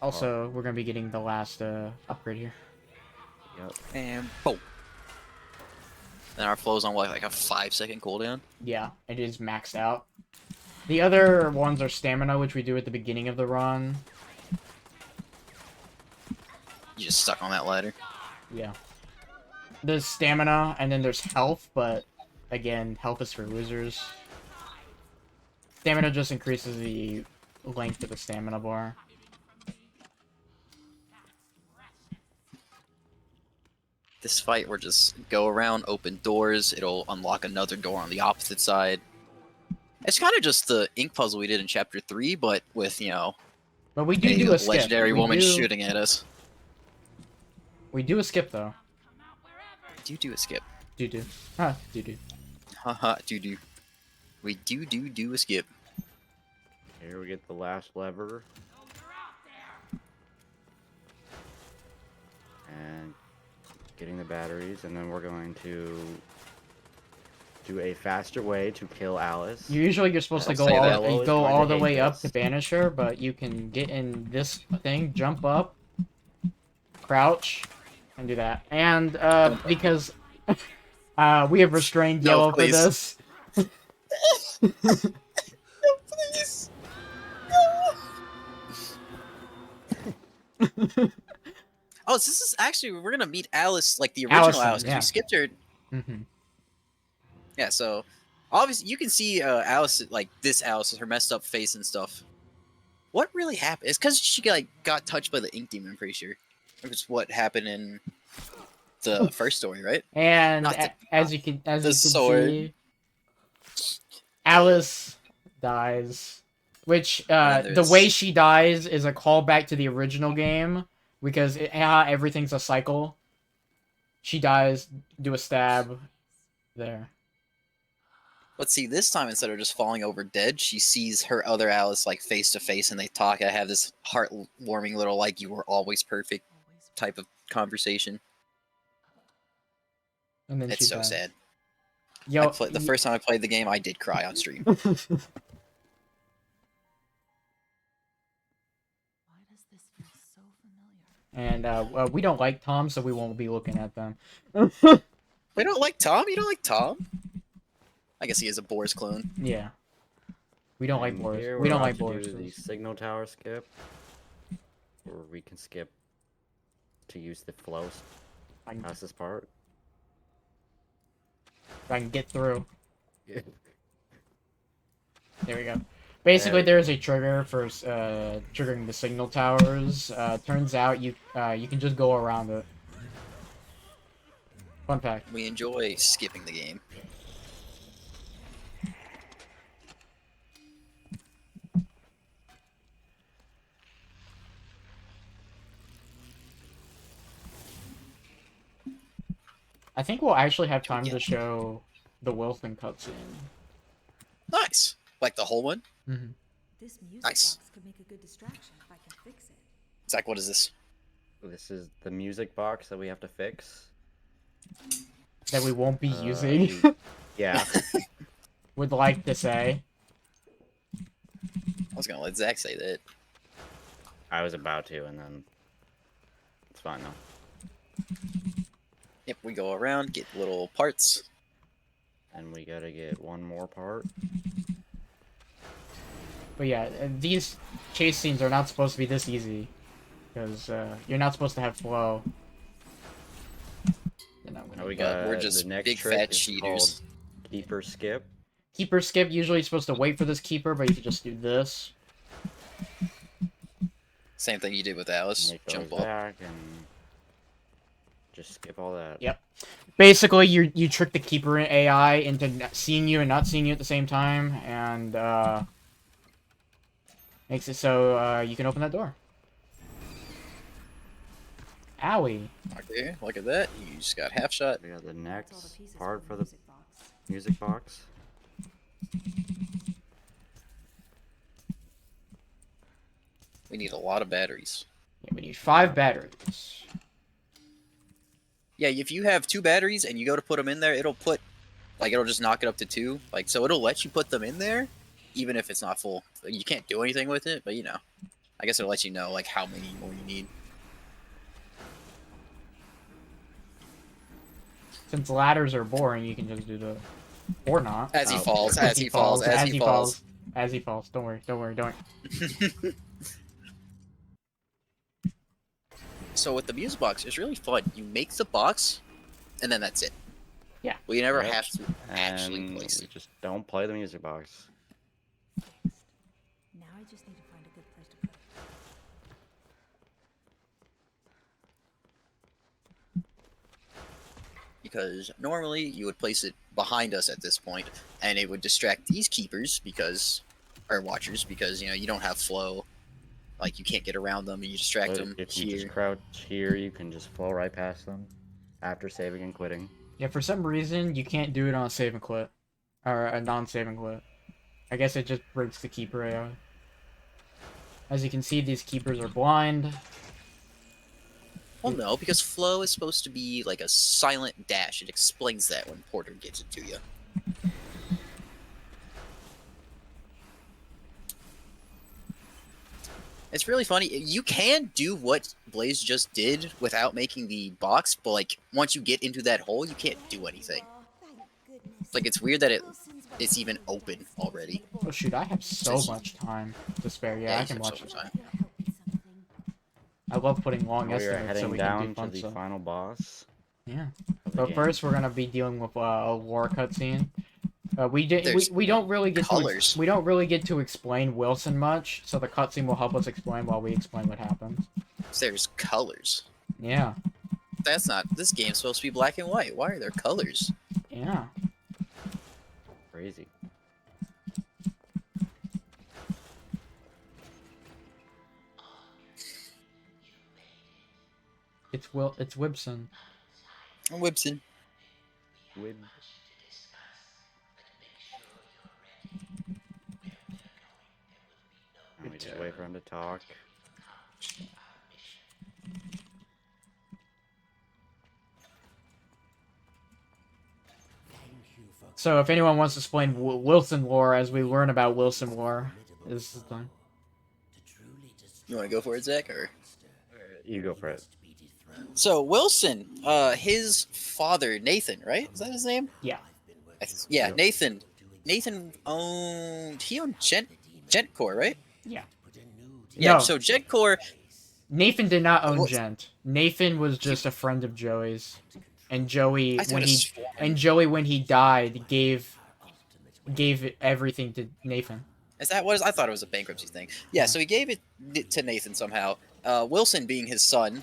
Also, we're gonna be getting the last upgrade here. Yep. And boom. Then our flow's on what, like a 5-second cooldown? Yeah, it is maxed out. The other ones are stamina, which we do at the beginning of the run. You just stuck on that ladder. Yeah. There's stamina, and then there's health, but again, health is for losers. Stamina just increases the length of the stamina bar. This fight, we're just go around, open doors, it'll unlock another door on the opposite side. It's kind of just the ink puzzle we did in Chapter 3, but with, But we do a skip. legendary We woman do- shooting at us. We do a skip, though. Do a skip. Do. Huh, do. Haha, do. We do a skip. Here we get the last lever. And getting the batteries, and then we're going to do a faster way to kill Alice. Usually you're supposed to I'll go say all, that. you Is go going all to the hate way up this. to banish her, but you can get in this thing, jump up, crouch, and do that. And because we have restrained No, Yellow please. for this. Please. Oh, so this is actually, we're gonna meet Alice, like the original Allison, Alice, because yeah. we skipped her. Mm-hmm. Yeah, so obviously you can see Alice, like this Alice, her messed up face and stuff. What really happened? It's because she got touched by the ink demon. I'm pretty sure. It's what happened in the first story, right? And Not the- as you can the sword. see, Alice dies. Which the there's- way she dies is a callback to the original game because everything's a cycle. She dies, do a stab, there. Let's see, this time instead of just falling over dead, she sees her other Alice like face to face and they talk. I have this heartwarming little like you were always perfect type of conversation. And then It's she so dies. sad. Yo, The first time I played the game, I did cry on stream. Why does this feel so familiar? and we don't like Tom, so we won't be looking at them. We don't like Tom? You don't like Tom? I guess he is a Boris clone. Yeah. We don't like And Boris. here We don't we're like about to Boris. do the signal tower skip, or we can skip to use the flows I can, past this part. I can get through. There we go. Basically, there is a trigger for triggering the signal towers. Turns out you can just go around it. Fun fact. We enjoy skipping the game. I think we'll actually have time Yeah. to show the Wilson cutscene. Nice. Like the whole one? Mm-hmm. This music Nice. box could make a good distraction if I can fix it. Zach, what is this? This is the music box that we have to fix. That we won't be using. Yeah. Would like to say. I was gonna let Zach say that. I was about to, and then it's fine though. Yep, we go around, get little parts. And we gotta get one more part. But yeah, these chase scenes are not supposed to be this easy. Because you're not supposed to have flow. You're not Now we But got we're just the next big trick fat is cheaters. called keeper skip. Keeper skip, usually you're supposed to wait for this keeper, but you can just do this. Same thing you did with Alice. Make Jump those up. back and just skip all that. Yep. Basically, you trick the keeper AI into seeing you and not seeing you at the same time, and makes it so you can open that door. Owie. Okay, look at that. You just got half shot. We got the That's all next the pieces part the for the music box. music box. We need a lot of batteries. Yeah, we need 5 batteries. Yeah, if you have 2 batteries and you go to put them in there, it'll just knock it up to 2. Like, so it'll let you put them in there, even if it's not full. You can't do anything with it, but you know, I guess it'll let you know like how many more you need. Since ladders are boring, you can just do the, or not. As he Oh. falls, as he falls, as he falls. As he falls. Don't worry. Don't worry. Don't worry. So with the music box, it's really fun. You make the box, and then that's it. Yeah. We never Yep. have to actually And place we it. just don't play the music box. Now I just need to find a good place to put it. Because normally you would place it behind us at this point, and it would distract these keepers or watchers, because you know you don't have flow, like you can't get around them, and you distract But them if you here. just crouch here, you can just flow right past them after saving and quitting. Yeah, for some reason, you can't do it on a save and quit. Or a non-save and quit. I guess it just breaks the keeper AI. As you can see, these keepers are blind. Well, no, because flow is supposed to be like a silent dash. It explains that when Porter gets it to you. It's really funny. You can do what Blaze just did without making the box, but like once you get into that hole, you can't do anything. Like it's weird that it's even open already. Oh shoot, I have so much time to spare. Yeah, I you can have watch so it. much time. I love putting long We are estimates so heading we can do down fun to the stuff. final boss. Yeah. of the But game. first, we're gonna be dealing with a war cutscene. We There's don't really get colors. to we don't really get to explain Wilson much, so the cutscene will help us explain while we explain what happens. There's colors. Yeah. That's not. This game's supposed to be black and white. Why are there colors? Yeah. Crazy. It's Wibson. Whibson. Wib. And we just wait for him to talk. So if anyone wants to explain Wilson lore as we learn about Wilson lore, this is the time. You want to go for it, Zach, or? You go for it. So Wilson, his father Nathan, right? Is that his name? Yeah. Yeah, Nathan. Nathan owned. He owned Gentcore, right? Yeah. Yeah. No. So Gentcore. Nathan did not own Well- Gent. Nathan was just a friend of Joey's, and Joey I thought when it he was- when he died gave everything to Nathan. Is that what? I thought it was a bankruptcy thing. Yeah. So he gave it to Nathan somehow. Wilson, being his son,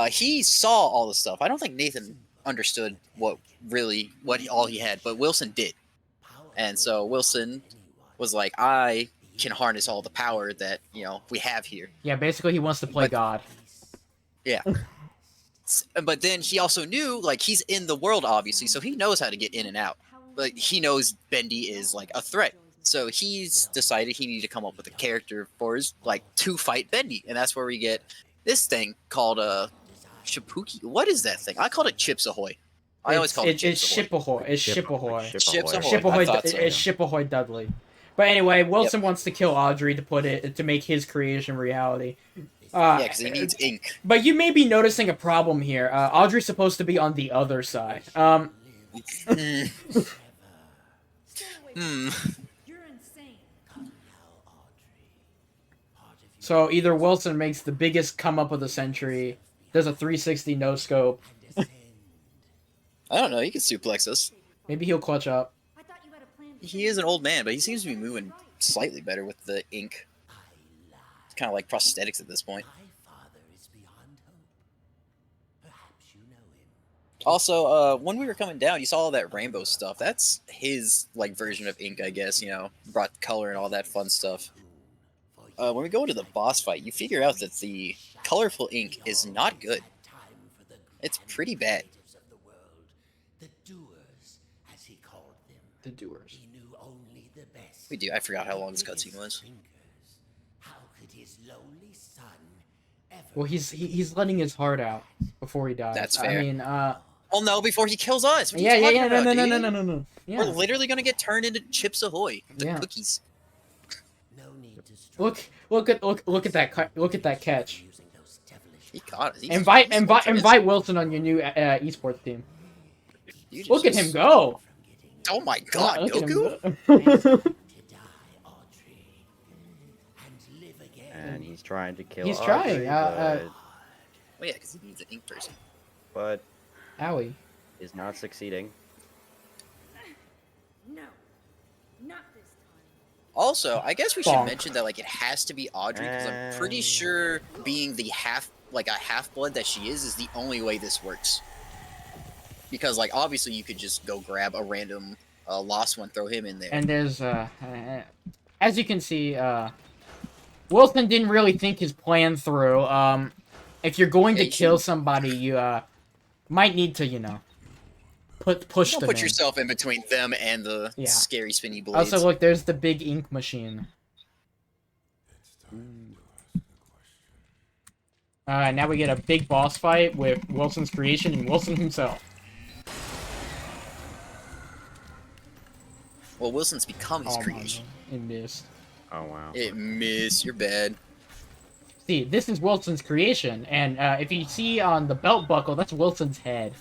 he saw all the stuff. I don't think Nathan understood all he had, but Wilson did. And so Wilson was like, I can harness all the power that we have here. Yeah, basically he wants to play But- God. Yeah. But then he also knew, like, he's in the world, obviously, so he knows how to get in and out. But he knows Bendy is, like, a threat. So he's decided he needed to come up with a character for his, like, to fight Bendy. And that's where we get this thing called, Shipuki. What is that thing? I called it Chips Ahoy. I always call it It's Chips Ahoy. Shipahoy. It's Ship- Shipahoy. Chips Ahoy. Shipahoy. I thought so. It's Shipahoy Dudley. But anyway, Wilson wants to kill Audrey to make his creation reality. Yeah, because he needs ink. But you may be noticing a problem here. Audrey's supposed to be on the other side. Hmm. You're insane. So either Wilson makes the biggest come up of the century, does a 360 no scope. I don't know. He can suplex us. Maybe he'll clutch up. I thought you had a plan. He is an old man, but he seems to be moving slightly better with the ink. kind of like prosthetics at this point. Also, when we were coming down, you saw all that rainbow stuff. That's his like version of ink, I guess. You know, brought color and all that fun stuff. When we go into the boss fight, you figure out that the colorful ink is not good. It's pretty bad. The doers. We do. I forgot how long this cutscene was. Well, he's letting his heart out before he dies. That's fair. I mean, Oh no! Before he kills us. What are you yeah. talking No, about, no. dude? Yeah. We're literally gonna get turned into Chips Ahoy, the Yeah. cookies. Look at that catch. He caught us. Invite Wilson on your new esports team. Look at him go! Oh my God, Look at him Goku! go. And he's trying to kill. He's Audrey, trying. Oh yeah, because he needs an ink person. but Owie. is not succeeding. No, not this time. Also, I guess we should Bonk. mention that like it has to be Audrey because I'm pretty sure being the half-blood that she is the only way this works. Because like obviously you could just go grab a random lost one, throw him in there. And there's as you can see, Wilson didn't really think his plan through. If you're going to kill somebody, you might need to, you know, push Don't them put in. yourself in between them and the Yeah. scary spinny blades. Also, look, there's the big ink machine. Now we get a big boss fight with Wilson's creation and Wilson himself. Well, Wilson's become his Oh my creation. God. It missed. Oh wow. It missed. You're bad. See, this is Wilson's creation, and if you see on the belt buckle, that's Wilson's head.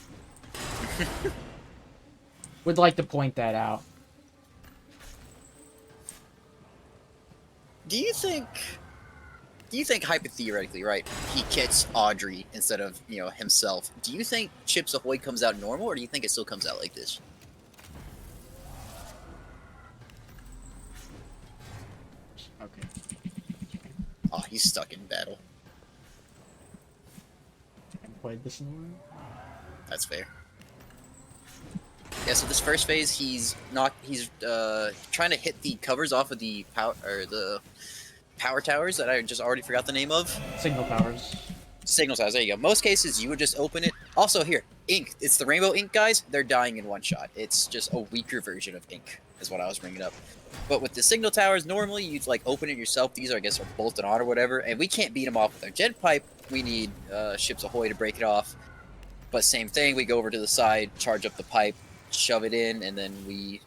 Would like to point that out. Do you think hypothetically, right, he gets Audrey instead of, you know, himself. Do you think Chips Ahoy comes out normal, or do you think it still comes out like this? Okay. Oh, he's stuck in battle. I haven't played this in a while. That's fair. Yeah, so this first phase, he's trying to hit the covers off of the power towers that I just already forgot the name of. Signal towers. Signal towers, there you go. Most cases, you would just open it. Also, here, ink. It's the rainbow ink, guys. They're dying in one shot. It's just a weaker version of ink, is what I was bringing up. But with the signal towers, normally you'd like open it yourself. These are, I guess, are bolted on or whatever, and we can't beat them off with our jet pipe. We need Ships Ahoy to break it off. But same thing, we go over to the side, charge up the pipe, shove it in, and then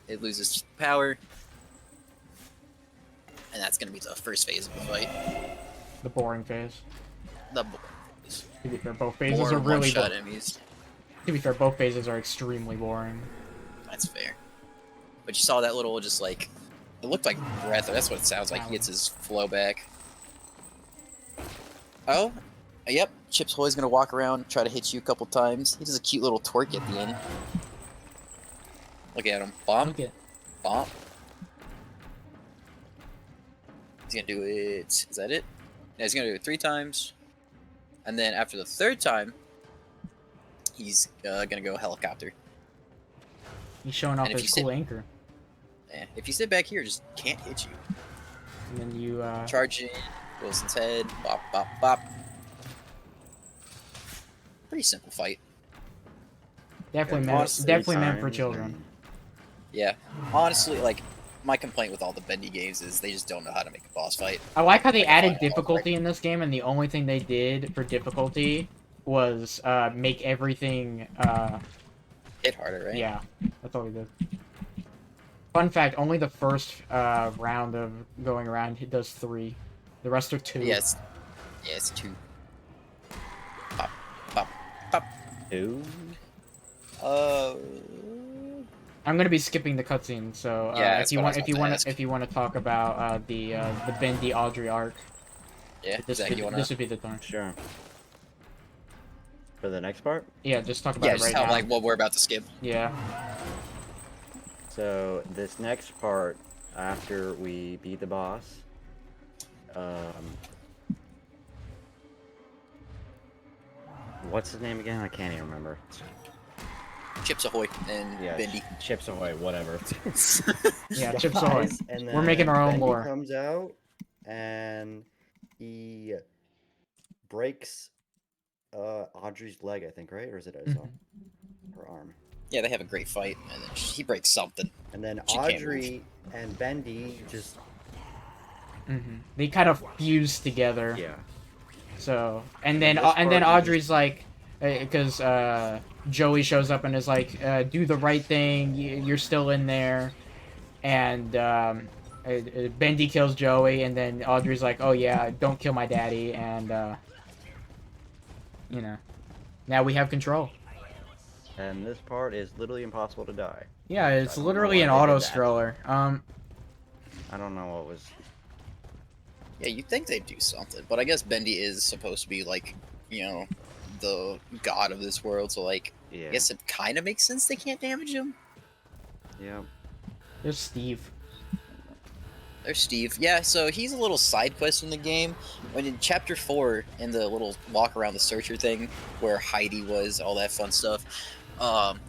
it loses power. And that's gonna be the first phase of the fight. The boring phase. The boring phase. To be fair, both phases More are really one-shot boring. enemies. To be fair, both phases are extremely boring. That's fair. But you saw that little, just like, it looked like breath, or that's what it sounds like. He gets his flow back. Oh, yep. Chips Ahoy's gonna walk around, try to hit you a couple times. He does a cute little twerk at the end. Look at him. Bomb. Look at Bomb. He's gonna do it. Is that it? Yeah, he's gonna do it 3 times. And then after the 3rd time, he's gonna go helicopter. He's showing off And if his you cool sit- anchor. Yeah, if you sit back here, it just can't hit you. And then you, Charge in, Wilson's head, bop, bop, bop. Pretty simple fight. definitely Yeah, meant, lost definitely 3 meant for times, children. and- Yeah, honestly, like, my complaint with all the Bendy games is they just don't know how to make a boss fight. I like how they Like, added Final Boss difficulty in this game, and the only thing they did for difficulty was make everything Hit harder, right? yeah, that's all we did. Fun fact, only the first round of going around it does 3. The rest are 2. Yeah, it's 2. Pop, pop, pop. 2. I'm gonna be skipping the cutscene, so Yeah, if you want ask. if you want to talk about the Bendy Audrey arc, Yeah, this Zach, you wanna... this would be the time. Sure. For the next part? Yeah, just talk about Yeah, it just right tell now. like what we're about to skip. Yeah. So this next part, after we beat the boss, What's his name again? I can't even remember. Chips Ahoy and Yeah, Bendy. Chips Ahoy, whatever. Yeah, Chips Ahoy. Guys, and We're making our own Bendy lore. comes out and he breaks Audrey's leg, I think, right? Or is it his her arm? Yeah, they have a great fight, and then he breaks something. And then She can't Audrey and Bendy just They kind of fuse together. yeah. So and then this part you Audrey's like, because Joey shows up and is like, do the right thing. You're still in there, and Bendy kills Joey, and then Audrey's like, oh yeah, don't kill my daddy, and you know, now we have control. And this part is literally impossible to die. Yeah, it's I don't know literally why an they did auto that. scroller. I don't know what was. Yeah, you'd think they'd do something, but I guess Bendy is supposed to be like, you know, the god of this world, so like, Yeah. I guess it kind of makes sense they can't damage him. Yeah. There's Steve. There's Steve. Yeah, so he's a little side quest in the game. When in Chapter 4, in the little walk around the searcher thing, where Heidi was, all that fun stuff,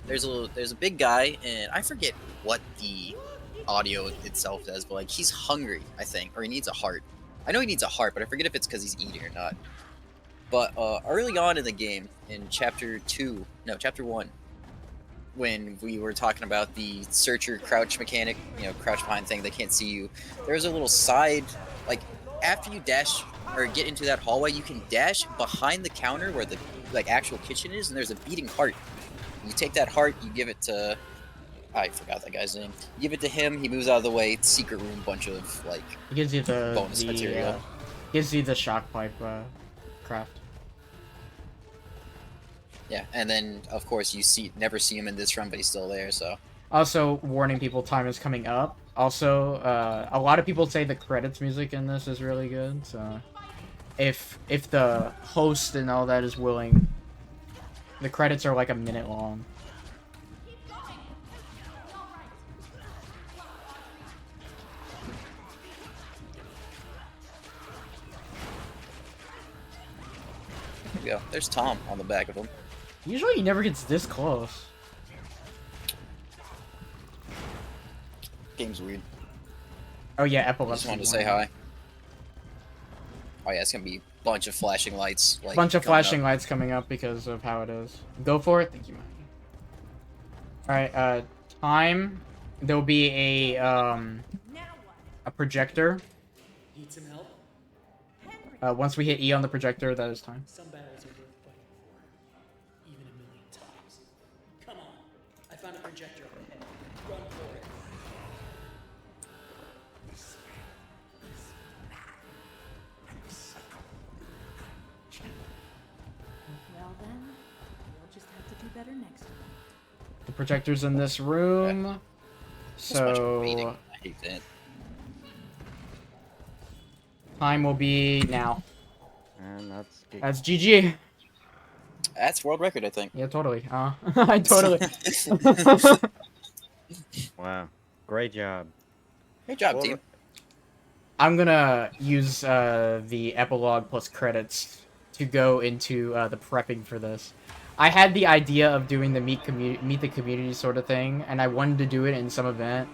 there's a big guy, and I forget what the audio itself does, but like he's hungry, I think, or he needs a heart. I know he needs a heart, but I forget if it's because he's eating or not. But early on in the game, in Chapter 1, when we were talking about the searcher crouch mechanic, you know, crouch behind thing, they can't see you, there's a little side, like, after you dash or get into that hallway, you can dash behind the counter where the like actual kitchen is, and there's a beating heart. You take that heart, you give it to, I forgot that guy's name. You give it to him, he moves out of the way, secret room, bunch of like He gives you the bonus material. Gives you the shock pipe craft. Yeah, and then of course you never see him in this run, but he's still there. So Also, warning people, time is coming up. Also, a lot of people say the credits music in this is really good. So, if the host and all that is willing, the credits are like a minute long. there we go. There's Tom on the back of him. Usually, he never gets this close. Game's weird. Oh yeah, I epilepsy. just wanted to say hi. Oh yeah, it's gonna be a bunch of flashing lights. Like, Bunch of coming up. flashing lights coming up because of how it is. Go for it. Thank you, Mikey. All right. Time. There'll be a projector. Need some help? Once we hit E on the projector, that is time. Some battles are worth fighting for, even a million times. Come on, I found a projector up ahead. Run for it. Well then, we'll just have to do better next time. The projector's in this room. Just a bunch of waiting. So I hate that. time will be now. And that's That's GG. That's world record, I think. Yeah, totally. I totally. wow. Great job. Great job, Well, team. I'm gonna use the epilogue plus credits to go into the prepping for this. I had the idea of doing the meet the community sort of thing, and I wanted to do it in some event,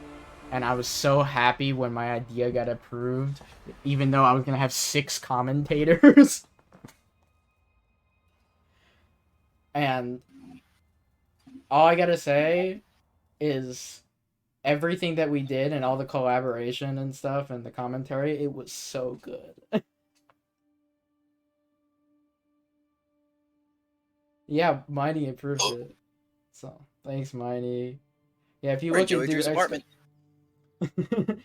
and I was so happy when my idea got approved, even though I was gonna have 6 commentators. And all I gotta say is everything that we did and all the collaboration and stuff and the commentary, it was so good. Yeah, Miney approved it. So, thanks, Miney. Yeah, if you We're look in at Joey Drew's apartment. My father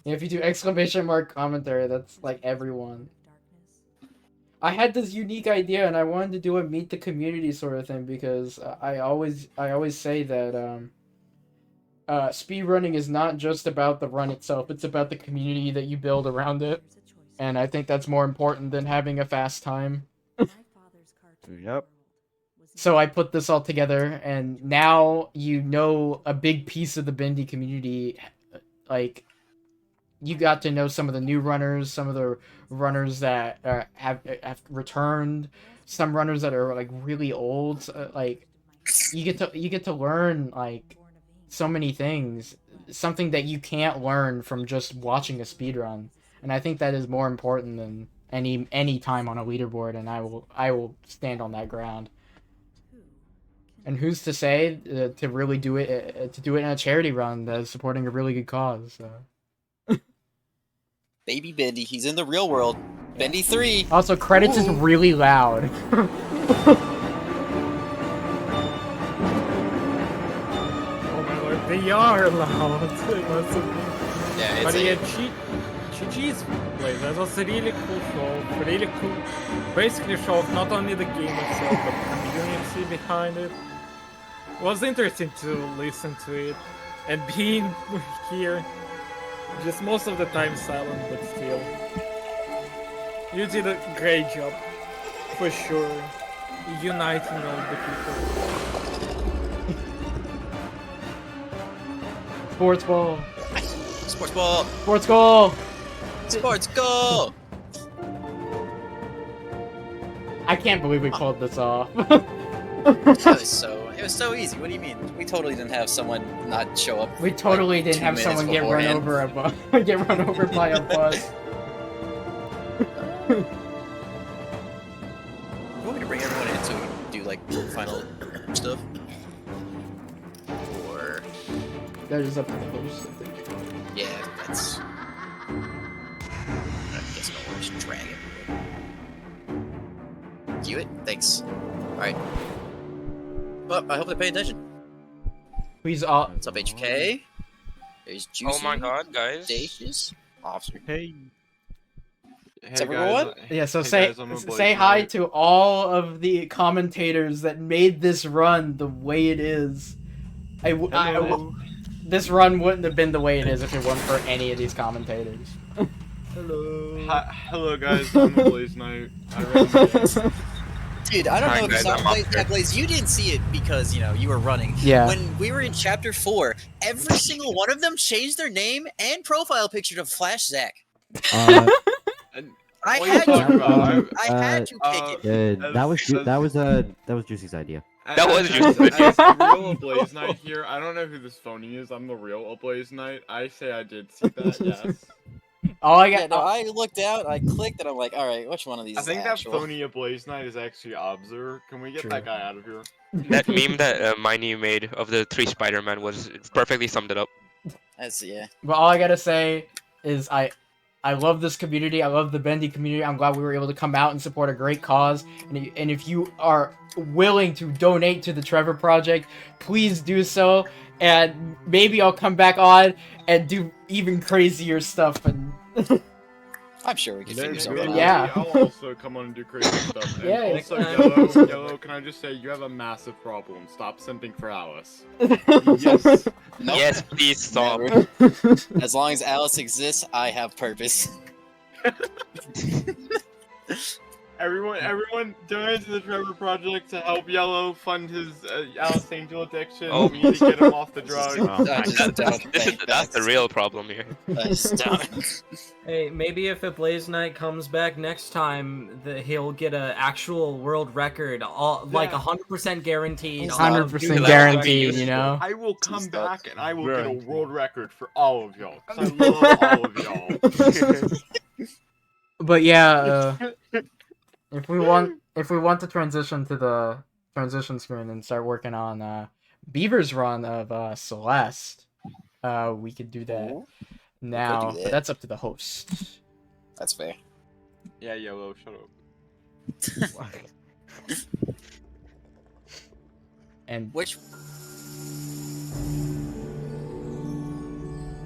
Yeah, if you do exclamation mark commentary, that's like everyone. darkness. I had this unique idea and I wanted to do a meet the community sort of thing because I always say that speedrunning is not just about the run itself, it's about the community that you build around it. There's a choice. And I think that's more important than having a fast time. My father's cartoon Yep. world was So I put this all together, and now you know a big piece of the Bendy community. Like, you got to know some of the new runners, some of the runners that have returned, some runners that are like really old, like you get to learn like so many things, something that you can't learn from just watching a speedrun. And I think that is more important than any time on a leaderboard, and I will stand on that ground. And who's to say to really do it to do it in a charity run that is supporting a really good cause? So. Baby Bendy, he's in the real world. Bendy 3. Also, credits is really loud. They are loud. Yeah, But it's yeah, GG's play. That was a really cool show. Really cool. Basically, show off not only the game itself, but the community behind it. It was interesting to listen to it, and being here, just most of the time silent, but still. You did a great job, for sure. Uniting all the people. Sports ball. Sports ball. Sports goal. Sports goal. I can't believe we pulled this off. It was so easy. What do you mean? We totally didn't have someone not show up. We totally like, didn't 2 have minutes someone beforehand. get run over by a bus. You want me to bring everyone in so we can do like final stuff? Or That is up to the host, I think. yeah, that's. I guess no one should drag it. Cue it. Thanks. All right. Well, I hope they're paying attention. Please, What's up, HK? There's Juicy. Oh my god, guys. Dacious. Officer. Hey. Is everyone? Yeah, so Hey say hi to all of the commentators that made this run the way it is. This run wouldn't have been the way it is if it weren't for any of these commentators. Hello. Hello, guys. I'm Ablazeknight. I ran the Dude, I don't Hi, know if guys, it's I'm not up here. Blaze. You didn't see it because you were running. Yeah. When we were in chapter 4, every single one of them changed their name and profile picture to Flash Zach. I What are you had talking to. about? I had to pick it. That was Juicy's idea. That was As just- the real Ablazeknight here. I don't know who this phony is. I'm the real Ablazeknight. I say I did see that. Yes. All I Yeah, got. no, I looked out, I clicked, and I'm like, all right, which one of these I is think that actual? phony Ablazeknight is actually Obser. Can we get True. that guy out of here? That meme that Miney made of the 3 Spider-Man was perfectly summed it up. That's yeah. But all I gotta say is I love this community. I love the Bendy community. I'm glad we were able to come out and support a great cause. And if you are willing to donate to the Trevor Project, please do so. And maybe I'll come back on and do even crazier stuff. And I'm sure we can figure something Maybe out. Yeah. I'll also come on and do crazy stuff. And Yeah, also, Yellow, can I just say you have a massive problem. Stop simping for Alice. Yes. Nope. Yes, please stop. Never. As long as Alice exists, I have purpose. Everyone donate to the Trevor Project to help Yellow fund his Alice Angel addiction. Oh. We need to get him off the drugs. I just don't think That's the real problem here. I just don't. Hey, maybe if Ablazeknight comes back next time, he'll get an actual world record, like 100% guaranteed. 100% guaranteed, you know? I will come back and I will get a world record for all of y'all. 'Cause I love all of y'all. But yeah, if we want to transition to the transition screen and start working on Beaver's run of Celeste, we could do that now. that. But that's up to the host. That's fair. Yeah, Yellow, shut up. And Which